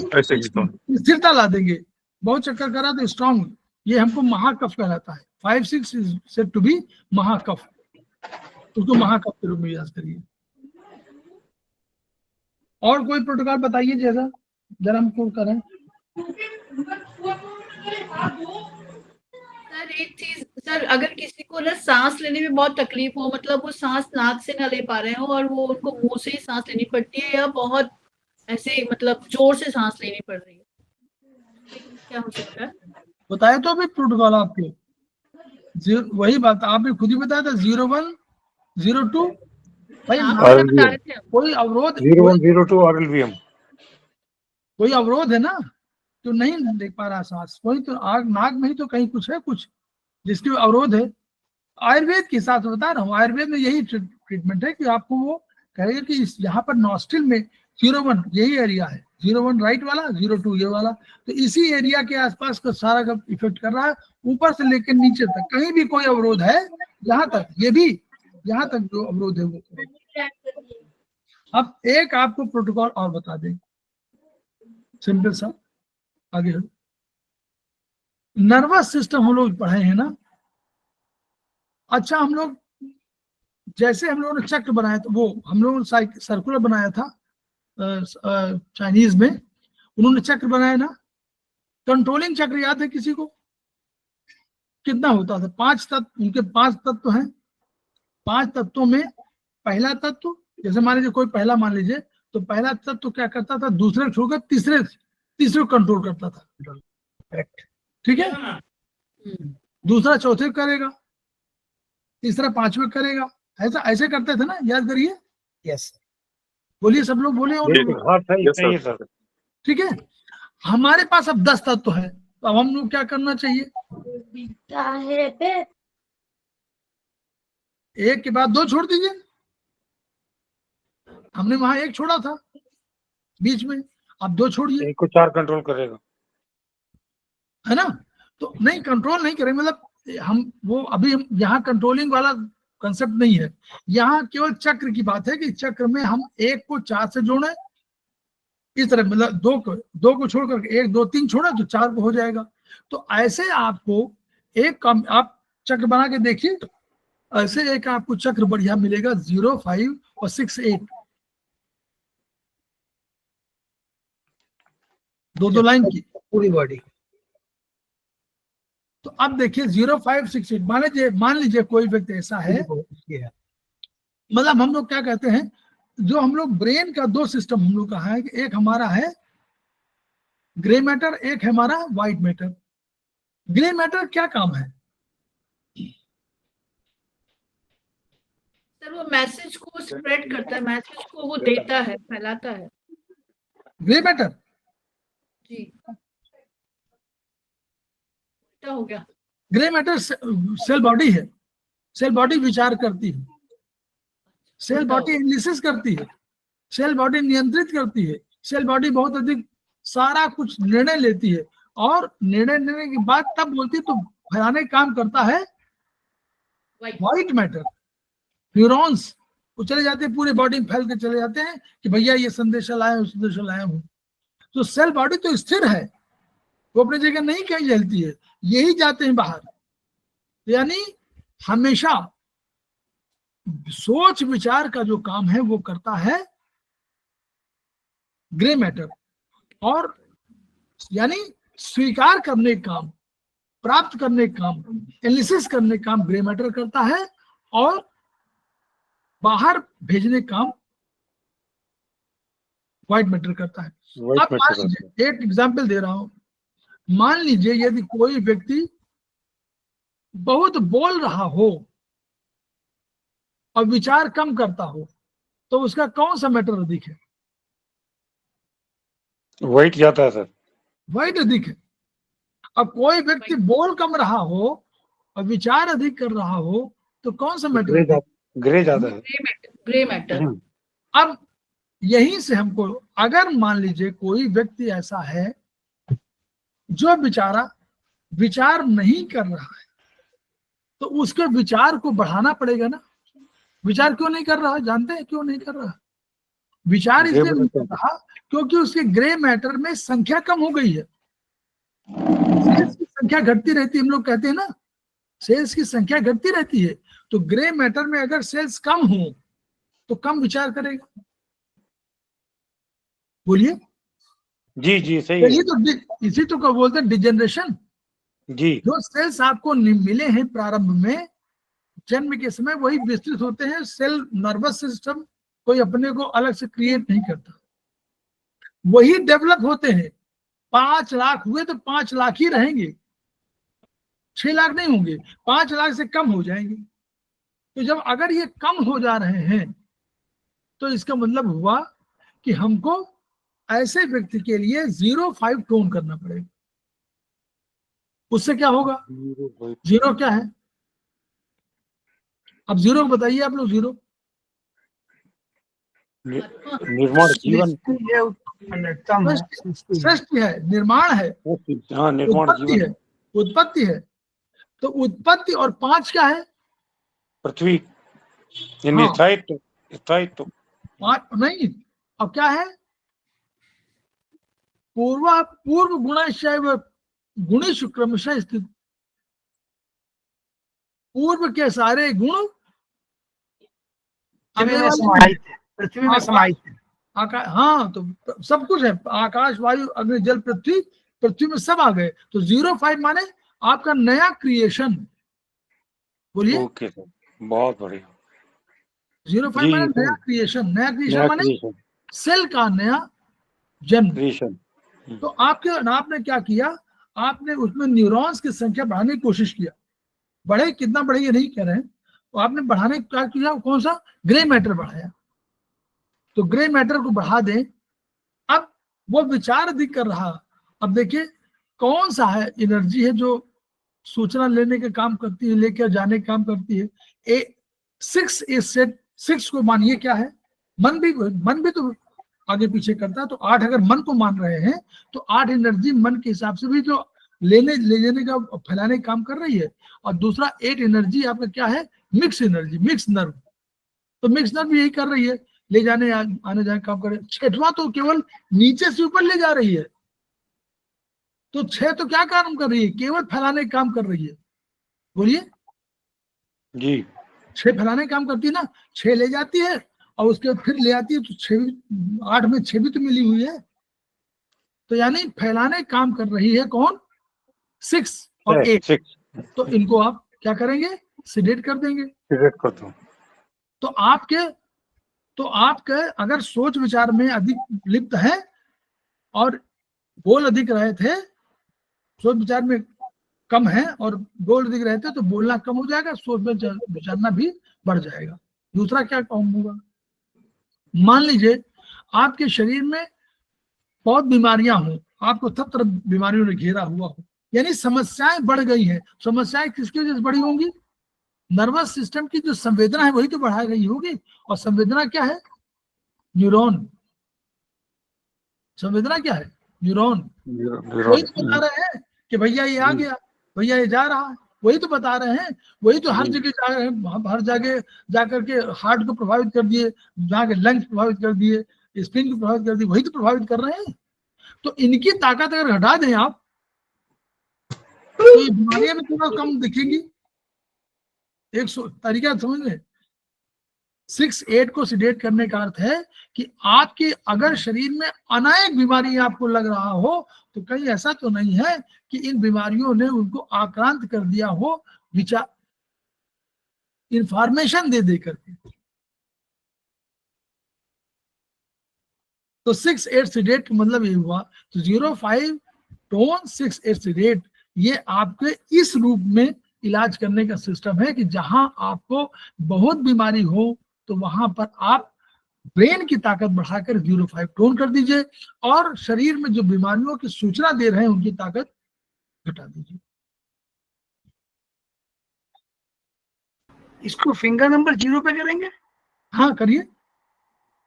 स्थिरता ला देंगे। बहुत चक्कर करा तो स्ट्रॉन्ग, ये हमको महाकफ कहलाता है। 5, 6 इज सेड टू बी महाकफ, उसको महाकफ के रूप में याद करिए। और कोई प्रोटोकॉल बताइए जैसा जरा हमको करें। सर एक चीज, सर अगर किसी को ना सांस लेने में बहुत तकलीफ हो, मतलब वो सांस नाक से ना ले पा रहे हो और वो उनको मुंह से ही सांस लेनी पड़ती है या बहुत ऐसे मतलब जोर से सांस लेनी पड़ रही है, क्या हो सकता है? बताया तो अभी प्रोटोकॉल आपको, वही बात आपने खुद ही बताया था। 01, 02 भाई, बता रहे थे हम। कोई अवरोध 01 02 RLVM। कोई अवरोध है ना, तो नहीं देख पा रहा सांस, कोई तो आग नाक में ही तो कहीं कुछ है, कुछ जिसकी अवरोध है। आयुर्वेद के साथ बता रहा हूँ, आयुर्वेद में यही ट्रीटमेंट है कि आपको वो कहेगा कि यहाँ पर नॉस्ट्रिल में 01 यही एरिया है, 01 राइट वाला, 02 ये वाला, तो इसी एरिया के आसपास का सारा का इफेक्ट कर रहा है, ऊपर से लेकर नीचे तक कहीं भी कोई अवरोध है, यहाँ तक, ये भी यहाँ तक जो अवरोध है वो। अब एक आपको प्रोटोकॉल और बता दें, सिंपल सा, आगे नर्वस सिस्टम हम लोग पढ़े हैं ना। अच्छा, हम लोग जैसे हम लोगों ने चक्र बनाया था, वो हम लोगों ने सर्कुलर बनाया था चाइनीज में, उन्होंने चक्र बनाया ना। कंट्रोलिंग चक्र याद है किसी को? कितना होता था? 5 तत्व, उनके 5 तत्व हैं। 5 तत्वों में पहला तत्व, जैसे मान लीजिए कोई पहला मान लीजिए, तो पहला तत्व क्या करता था? दूसरे छोड़कर तीसरे कंट्रोल करता था, करेक्ट, ठीक है। दूसरा चौथे करेगा, तीसरा पांचवें करेगा, ऐसा ऐसे करते थे ना, याद करिए। यस, बोलिए, सब लोग बोले। हाँ सही सर। ठीक है, हमारे पास अब 10 तत्व है, तो अब हम लोग क्या करना चाहिए? एक के बाद 2 छोड़ दीजिए। हमने वहां 1 छोड़ा था बीच में, अब 2 छोड़िए, एक को 4 कंट्रोल करेगा, है ना। तो नहीं, कंट्रोल नहीं करेंगे, मतलब हम वो अभी हम यहाँ कंट्रोलिंग वाला कंसेप्ट नहीं है, यहाँ केवल चक्र की बात है कि चक्र में हम 1 को 4 से जोड़े, इस तरह, मतलब 2 को छोड़ करके 1, 2, 3 छोड़ा तो 4 को हो जाएगा। तो ऐसे आपको एक आप चक्र बना के देखिए, ऐसे एक आपको चक्र बढ़िया मिलेगा, 0, 5 और 6, 8, 2 लाइन की पूरी बॉडी। तो अब देखिए 0, 5, 6, 8, मान लीजिए कोई व्यक्ति ऐसा है मतलब हम लोग क्या कहते हैं, जो हम लोग ब्रेन का दो सिस्टम हम लोग कहा है कि एक हमारा है ग्रे मैटर, एक है हमारा व्हाइट मैटर। ग्रे मैटर क्या काम है? सर वो मैसेज को स्प्रेड करता है, मैसेज को वो देता है, फैलाता है। ग्रे मैटर जी, क्या हो गया? ग्रे मैटर सेल बॉडी है, सेल बॉडी विचार करती है, सेल बॉडी एनालिसिस करती है, सेल बॉडी नियंत्रित करती है, सेल बॉडी बहुत अधिक सारा कुछ निर्णय लेती है, और निर्णय लेने के बाद तब बोलती है, तो फैलाने का काम करता है व्हाइट मैटर। न्यूरॉन्स वो चले जाते हैं, पूरे बॉडी में फैल के चले जाते हैं कि भैया ये संदेशा लाया हूं, संदेशा लाया हूं। तो सेल बॉडी तो स्थिर है, वो अपनी जगह नहीं कहीं चलती है, यही जाते हैं बाहर। यानी हमेशा सोच विचार का जो काम है वो करता है ग्रे मैटर, और यानी स्वीकार करने का काम, प्राप्त करने का काम, एनालिसिस करने का काम ग्रे मैटर करता है, और बाहर भेजने का काम व्हाइट मैटर करता है। व्हाइट अब मान लीजिए, एक एग्जांपल दे रहा हूं, मान लीजिए यदि कोई व्यक्ति बहुत बोल रहा हो और विचार कम करता हो, तो उसका कौन सा मैटर अधिक है? व्हाइट जाता है सर। व्हाइट अधिक है। अब कोई व्यक्ति बोल कम रहा हो और विचार अधिक कर रहा हो, तो कौन सा मैटर अधिक? ग्रे जाता है। Grey matter. अब यहीं से हमको, अगर मान लीजिए कोई व्यक्ति ऐसा है जो विचार नहीं कर रहा है, तो उसके विचार को बढ़ाना पड़ेगा ना। विचार क्यों नहीं कर रहा, जानते हैं क्यों नहीं कर रहा? विचार इसलिए नहीं कर रहा क्योंकि उसके ग्रे मैटर में संख्या कम हो गई है। सेल्स की संख्या घटती रहती है, हम लोग कहते हैं ना, सेल्स की संख्या घटती रहती है। तो ग्रे मैटर में अगर सेल्स कम हो तो कम विचार करेगा। बोलिए। जी जी सही है। इसी तो क्या बोलते हैं, डिजेनरेशन। जी जो सेल्स आपको मिले हैं प्रारंभ में, जन्म के समय, वही विस्तृत होते हैं। सेल नर्वस सिस्टम कोई अपने को अलग से क्रिएट नहीं करता, वही डेवलप होते हैं। 5 लाख हुए तो 5 लाख ही रहेंगे, 6 लाख नहीं होंगे, 5 लाख से कम हो जाएंगे। तो जब अगर ये कम हो जा रहे हैं, तो इसका मतलब हुआ कि हमको ऐसे व्यक्ति के लिए 0.5 टोन करना पड़ेगा। उससे क्या होगा? जीरो क्या है? अब जीरो बताइए आप लोग। जीरो निर्माण जीवन, सृष्टि है, निर्माण है, हाँ निर्माण जीवन है, उत्पत्ति है। तो उत्पत्ति और 5 क्या है? पृथ्वी, हाँ। स्थायित्व 5 नहीं, अब क्या है? पूर्व गुणशय गुणेश क्रमशः स्थित। पूर्व के सारे गुण पृथ्वी में समाहित है। आकाश, हाँ, तो सब कुछ है, आकाश, वायु, अग्नि, जल, पृथ्वी में सब आ गए। तो 0.5 माने आपका नया क्रिएशन। बोलिए। ओके सर, बहुत बढ़िया। 0.5 माने नया क्रिएशन। नया क्रिएशन माने सेल का नया जन्म। क्रिएशन। तो आपने क्या किया? आपने उसमें न्यूरॉन्स की संख्या बढ़ाने की कोशिश किया। बढ़े, कितना बढ़े ये नहीं कह रहे हैं, तो आपने बढ़ाने क्या किया? कौन सा? ग्रे मैटर बढ़ाया। तो ग्रे मैटर को बढ़ा दें, अब वो विचार अधिक कर रहा। अब देखिए कौन सा है एनर्जी है जो सूचना लेने का काम करती है, लेकर जाने का काम करती है। 6 को मानिए क्या है? मन भी तो आगे पीछे करता है। तो 8 अगर मन को मान रहे हैं, तो 8 एनर्जी मन के हिसाब से भी जो ले जाने का, फैलाने का काम कर रही है। और दूसरा 8 एनर्जी आपका क्या है? Mix energy, mix nerve. तो मिक्स नर्व यही कर रही है, ले जाने आने जाने काम कर रही है। 6वां तो केवल नीचे से ऊपर ले जा रही है। तो 6 तो क्या काम कर रही है? केवल फैलाने का काम कर रही है। बोलिए जी। 6 फैलाने का काम करती है ना, 6 ले जाती है और उसके बाद फिर ले आती है। तो 8 में 6 भी तो मिली हुई है। तो यानी फैलाने काम कर रही है कौन? 6 और 8। तो इनको आप क्या करेंगे? सिडेट कर देंगे। सिलेक्ट करता हूँ। तो आपके अगर सोच विचार में अधिक लिप्त है और बोल अधिक रहे थे, सोच विचार में कम है और बोल अधिक रहे थे, तो बोलना कम हो जाएगा, सोच विचारना भी बढ़ जाएगा। दूसरा क्या कहूंगा, मान लीजिए आपके शरीर में बहुत बीमारियां हो, आपको सब तरफ बीमारियों ने घेरा हुआ हो, यानी समस्याएं बढ़ गई हैं। समस्याएं किसकी वजह से बढ़ी होंगी? नर्वस सिस्टम की जो संवेदना है वही तो बढ़ाई गई होगी। और संवेदना क्या है? न्यूरॉन। संवेदना क्या है? न्यूरॉन। वही तो बता रहे हैं कि भैया ये आ गया, भैया ये जा रहा है, वही तो बता रहे हैं। वही तो हर जगह जा रहे हैं, हर जगह जाकर के हार्ट को प्रभावित कर दिए, जाके लंग्स प्रभावित कर दिए, स्प्लीन को प्रभावित कर दिए, वही तो प्रभावित कर रहे हैं। तो इनकी ताकत अगर हटा दें आप, तो ये बीमारियां भी थोड़ा कम दिखेंगी। एक तरीका समझ लें, 6-8 को सिडेट करने का अर्थ है कि आपके अगर शरीर में अनेक बीमारी आपको लग रहा हो, तो कहीं ऐसा तो नहीं है कि इन बीमारियों ने उनको आक्रांत कर दिया हो विचार इंफॉर्मेशन दे करके। तो 6-8 सिडेट का मतलब ये हुआ। तो 0-5 टोन 6-8 सिडेट, ये आपके इस रूप में इलाज करने का सिस्टम है कि जहां आपको बहुत बीमारी हो तो वहां पर आप ब्रेन की ताकत बढ़ाकर 0-5 टोन कर दीजिए और शरीर में जो बीमारियों की सूचना दे रहे हैं उनकी ताकत घटा दीजिए। इसको फिंगर नंबर 0 पे करेंगे? हाँ करिए,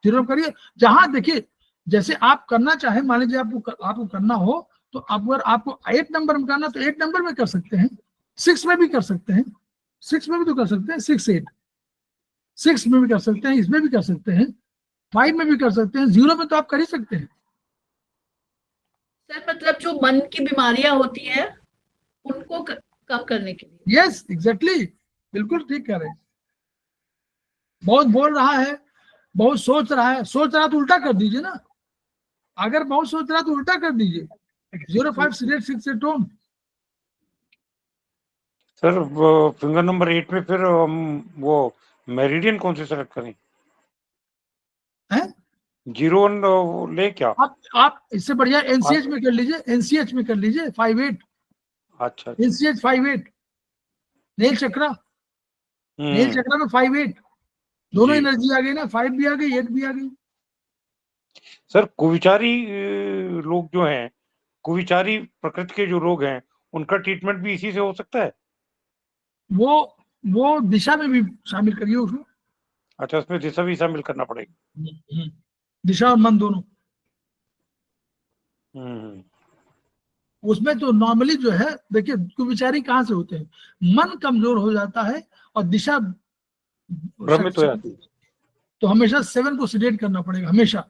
0 करिए। जहां देखिए, जैसे आप करना चाहे, मान लीजिए आपको करना हो तो अगर आपको 8 नंबर में करना तो 8 नंबर में कर सकते हैं, 6 में भी कर सकते हैं, 6 में भी तो कर सकते हैं, 6-8 6 में भी कर सकते हैं, इसमें भी कर सकते हैं, 5 में भी कर सकते हैं, 0 में तो आप कर ही सकते हैं। सर मतलब जो मन की बीमारियां होती है उनको कम करने के लिए। यस एग्जैक्टली, बिल्कुल ठीक कह रहे हैं। बहुत बोल रहा है, बहुत सोच रहा है, सोच रहा तो उल्टा कर दीजिए ना। अगर बहुत सोच रहा तो उल्टा कर दीजिए, 0-5 सिडेट 6-8 टोन। सर फिंगर नंबर 8 में फिर हम वो मेरिडियन कौन से सेलेक्ट करें? हैं? 0-1 ले क्या? आप इससे बढ़िया एनसीएच में कर लीजिए, एनसीएच में कर लीजिए 5-8। अच्छा, एनसीएच 5-8, नेल चक्रा, नेल चक्रा में 5-8 दोनों एनर्जी आ गई ना, 5 भी आ गई, 8 भी आ गई। सर कुविचारी लोग जो हैं, कुविचारी प्रकृति के जो रोग हैं, उनका ट्रीटमेंट भी इसी से हो सकता है? वो दिशा में भी शामिल करिए उसमें। अच्छा, उसमें दिशा भी शामिल करना पड़ेगा। दिशा और मन दोनों। हम्म। उसमें तो नॉर्मली जो है, देखिए कुविचारी कहाँ से होते हैं, मन कमजोर हो जाता है और दिशा भ्रमित हो जाती है, तो हमेशा 7 को सिडेट करना पड़ेगा हमेशा।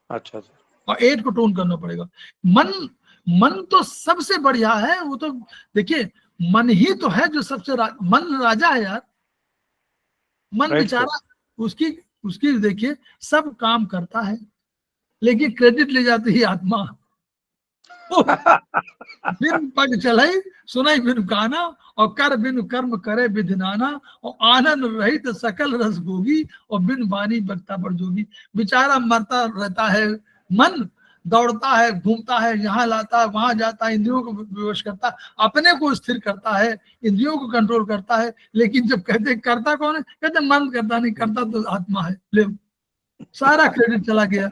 अच्छा सर। और 8 को टोन करना पड़ेगा। मन तो सबसे बढ़िया है, वो तो देखिए मन ही तो है जो सबसे मन राजा है यार। मन बेचारा, उसकी देखिए सब काम करता है लेकिन क्रेडिट ले जाती है आत्मा। बिन पग चलाई सुनाई बिन गाना और कर बिन कर्म करे विधिनाना और आनंद रहित सकल रस भोगी और बिन बानी बक्ता पर जोगी। बेचारा मरता रहता है, मन दौड़ता है, घूमता है, यहाँ लाता है, वहां जाता है, इंद्रियों को विवश करता है, अपने को स्थिर करता है, इंद्रियों को कंट्रोल करता है। लेकिन जब कहते करता कौन है, कहते मन करता नहीं, करता तो आत्मा है। ले सारा क्रेडिट चला गया।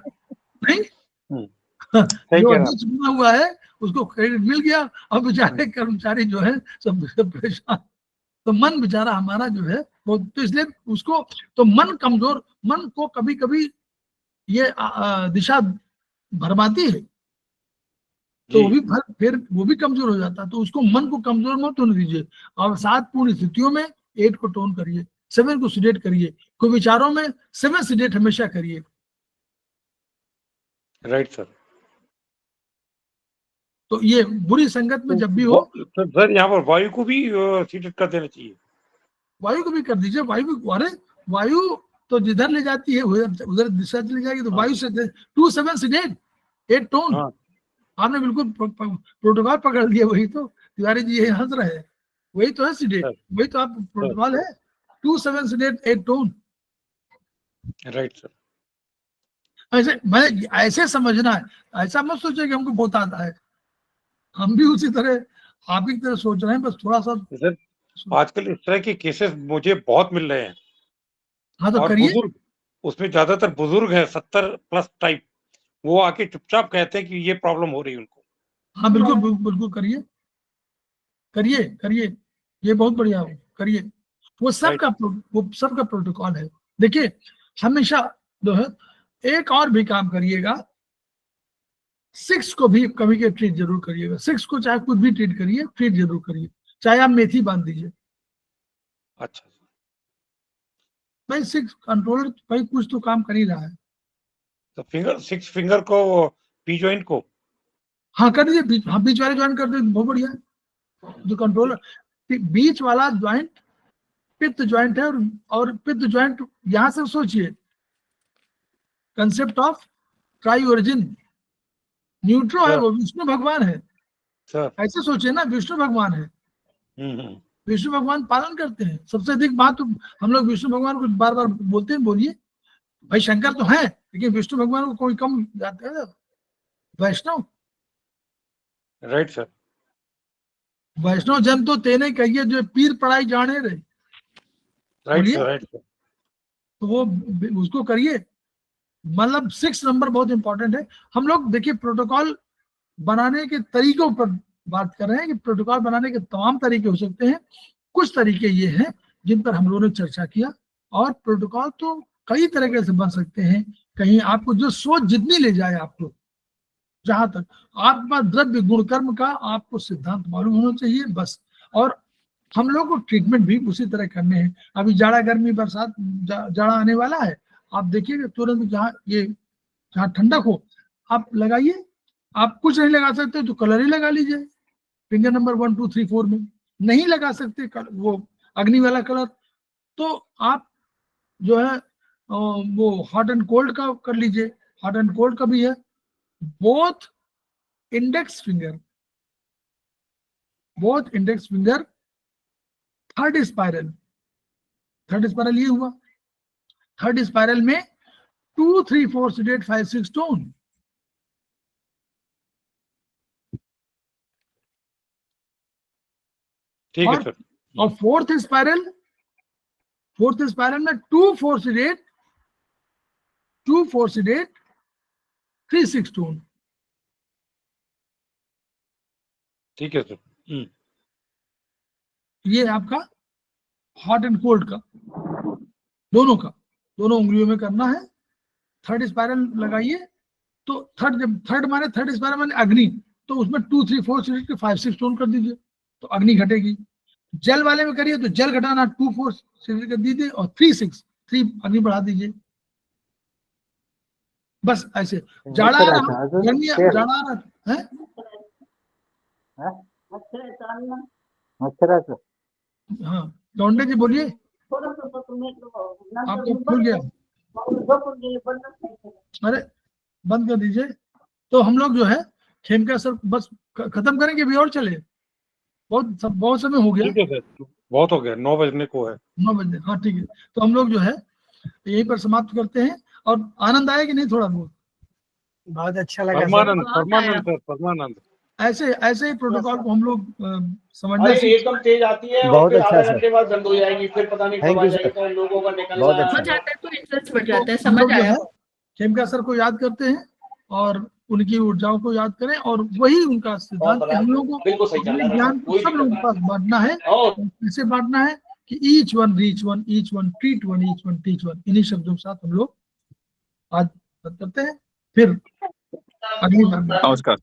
नहीं जो अध्यक्ष बना हुआ है उसको क्रेडिट मिल गया और बेचारे कर्मचारी जो है सब परेशान। तो मन बेचारा हमारा जो है वो, तो इसलिए उसको तो मन कमजोर, मन को कभी कभी ये दिशा भरमाती है तो फिर वो भी कमजोर हो जाता है। तो उसको मन को कमजोर मत होने दीजिए और 7 पूर्ण स्थितियों में 8 को टोन करिए, 7 को सिडेट करिए, कोई विचारों में 7 सिडेट हमेशा करिए। Right sir. तो ये बुरी संगत में जब भी हो तो सर यहाँ पर वायु को भी सीडेट कर देना चाहिए। वायु को भी कर दीजिए। वायु तो जिधर ले जाती है उधर दिशा चली जाएगी। तो वायु से 2-7 सिडेट 8 टोन। आपने बिल्कुल प्रोटोकॉल पकड़ लिया। वही तो तिवारी जी ये हंस रहे हैं, वही तो है सिडेट, वही तो आप प्रोटोकॉल है। 2-7 सिडेट 8 टोन। Right sir. ऐसे मैं ऐसे समझना है, ऐसा मत सोचे कि हमको बहुत आता है, हम भी उसी तरह आप ही की तरह सोच रहे हैं, बस थोड़ा सा। सर आजकल इस तरह के केसेस मुझे बहुत मिल रहे हैं, हाँ तो और करिए। बुजुर्ग, उसमें ज्यादातर बुजुर्ग हैं 70 प्लस टाइप, वो आके चुपचाप कहते हैं कि ये प्रॉब्लम हो रही है उनको। हाँ बिल्कुल बिल्कुल करिए करिए करिए, ये बहुत बढ़िया हो, करिए। वो सबका प्रोटोकॉल है। देखिए हमेशा जो है एक और भी काम करिएगा, 6 को भी कभी के ट्रीट जरूर करिएगा। 6 को चाहे कुछ भी ट्रीट करिए, ट्रीट जरूर करिए, चाहे आप मेथी बांध दीजिए। अच्छा भाई 6 कंट्रोलर भाई कुछ तो काम कर ही रहा है। तो सिक्स फिंगर को, पी जॉइंट को, हाँ कर दीजिए, हाँ बीच वाले ज्वाइंट कर दीजिए, बहुत बढ़िया है। जो कंट्रोलर बीच वाला ज्वाइंट पित्त ज्वाइंट है, और पित्त ज्वाइंट यहां से सोचिए, कंसेप्ट ऑफ ट्राई ओरिजिन, न्यूट्रो है वो, विष्णु भगवान है, सर। ऐसे सोचिए ना, विष्णु भगवान है, विष्णु भगवान पालन करते हैं। सबसे अधिक बात तो हम लोग विष्णु भगवान को बार बार बोलते हैं, बोलिए भाई शंकर तो है, लेकिन विष्णु भगवान को कोई कम जाते हैं वैष्णव। Right sir. वैष्णव जन तो तेने कहिए जो पीर पढ़ाई जाने रहे, राइट बोलिए। Sir, right sir. तो वो उसको करिए। मतलब 6 नंबर बहुत इंपॉर्टेंट है। हम लोग देखिए प्रोटोकॉल बनाने के तरीकों पर बात कर रहे हैं कि प्रोटोकॉल बनाने के तमाम तरीके हो सकते हैं। कुछ तरीके ये हैं जिन पर हम लोगों ने चर्चा किया, और प्रोटोकॉल तो कई तरीके से बन सकते हैं। कहीं आपको जो सोच जितनी ले जाए, आपको जहां तक आत्मा द्रव्य गुण कर्म का आपको सिद्धांत मालूम होना चाहिए बस। और हम लोग को ट्रीटमेंट भी उसी तरह करने हैं। अभी जाड़ा गर्मी बरसात जाड़ा आने वाला है, आप देखिएगा तुरंत जहाँ ठंडक हो आप लगाइए। आप कुछ नहीं लगा सकते तो कलर ही लगा लीजिए, फिंगर नंबर 1 2 3 4 में। नहीं लगा सकते वो अग्नि वाला कलर, तो आप जो है वो हॉट एंड कोल्ड का कर लीजिए। हॉट एंड कोल्ड का भी है। Both index finger third spiral ये हुआ। थर्ड स्पाइरल में 2 3 4 6 8 5 6 टोन। ठीक है सर। और फोर्थ स्पाइरल में 2 4 6 8 3 6 टोन। ठीक है सर। ये आपका हॉट एंड कोल्ड का दोनों उंगलियों में करना है। थर्ड स्पाइरल लगाइए, तो थर्ड माने थर्ड स्पाइरल माने अग्नि, तो उसमें 2 3 4 6 5 6 टोन कर दीजिए, तो अग्नि घटेगी। जल वाले में करिए तो जल घटाना 2 4 6 कर दीजिए, और 3 अग्नि बढ़ा दीजिए। बस ऐसे जाड़ा रहा, गर्मी जाड़ा रहा है। हाँ लौंडे जी बोलिए, आपको खुल गया। अरे बंद कर दीजिए। तो हम लोग जो है खेमका सर बस खत्म करेंगे, भी और चले, बहुत समय हो गया। ठीक है सर, बहुत हो गया, 9 बजने को है। 9 बजे, हाँ ठीक है। तो हम लोग जो है यहीं पर समाप्त करते हैं। और आनंद आया कि नहीं? थोड़ा बहुत अच्छा लगा परमानंद। ऐसे ही प्रोटोकॉल को हम लोग समझने से एकदम तेज आती है और बहुत फिर अच्छा आधा घंटे बाद बंद हो जाएगी, फिर पता नहीं कब आ जाएगी, तो लोगों का निकलना बहुत अच्छा। समझ आता है तो इंटरेस्ट बढ़ जाता है, हम समझ लोग जो आया। है खेमका सर को याद करते हैं और उनकी ऊर्जाओं को याद करें, और वही उनका सिद्धांत है। हम लोगों बिल्कुल को सही चल रहा अपने है, ज्ञान को कोई सब लोगों के पास बांटना है। और कैसे बांटना है कि each one reach one, each one treat one, each one teach one. इन्हीं शब्दों के साथ हम लोग आज बात करते हैं, फिर अगली बार। नमस्कार।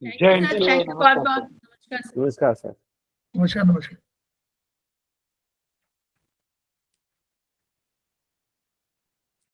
जय हिंद। थैंक यू बहुत बहुत। नमस्कार। नमस्कार सर। नमस्कार।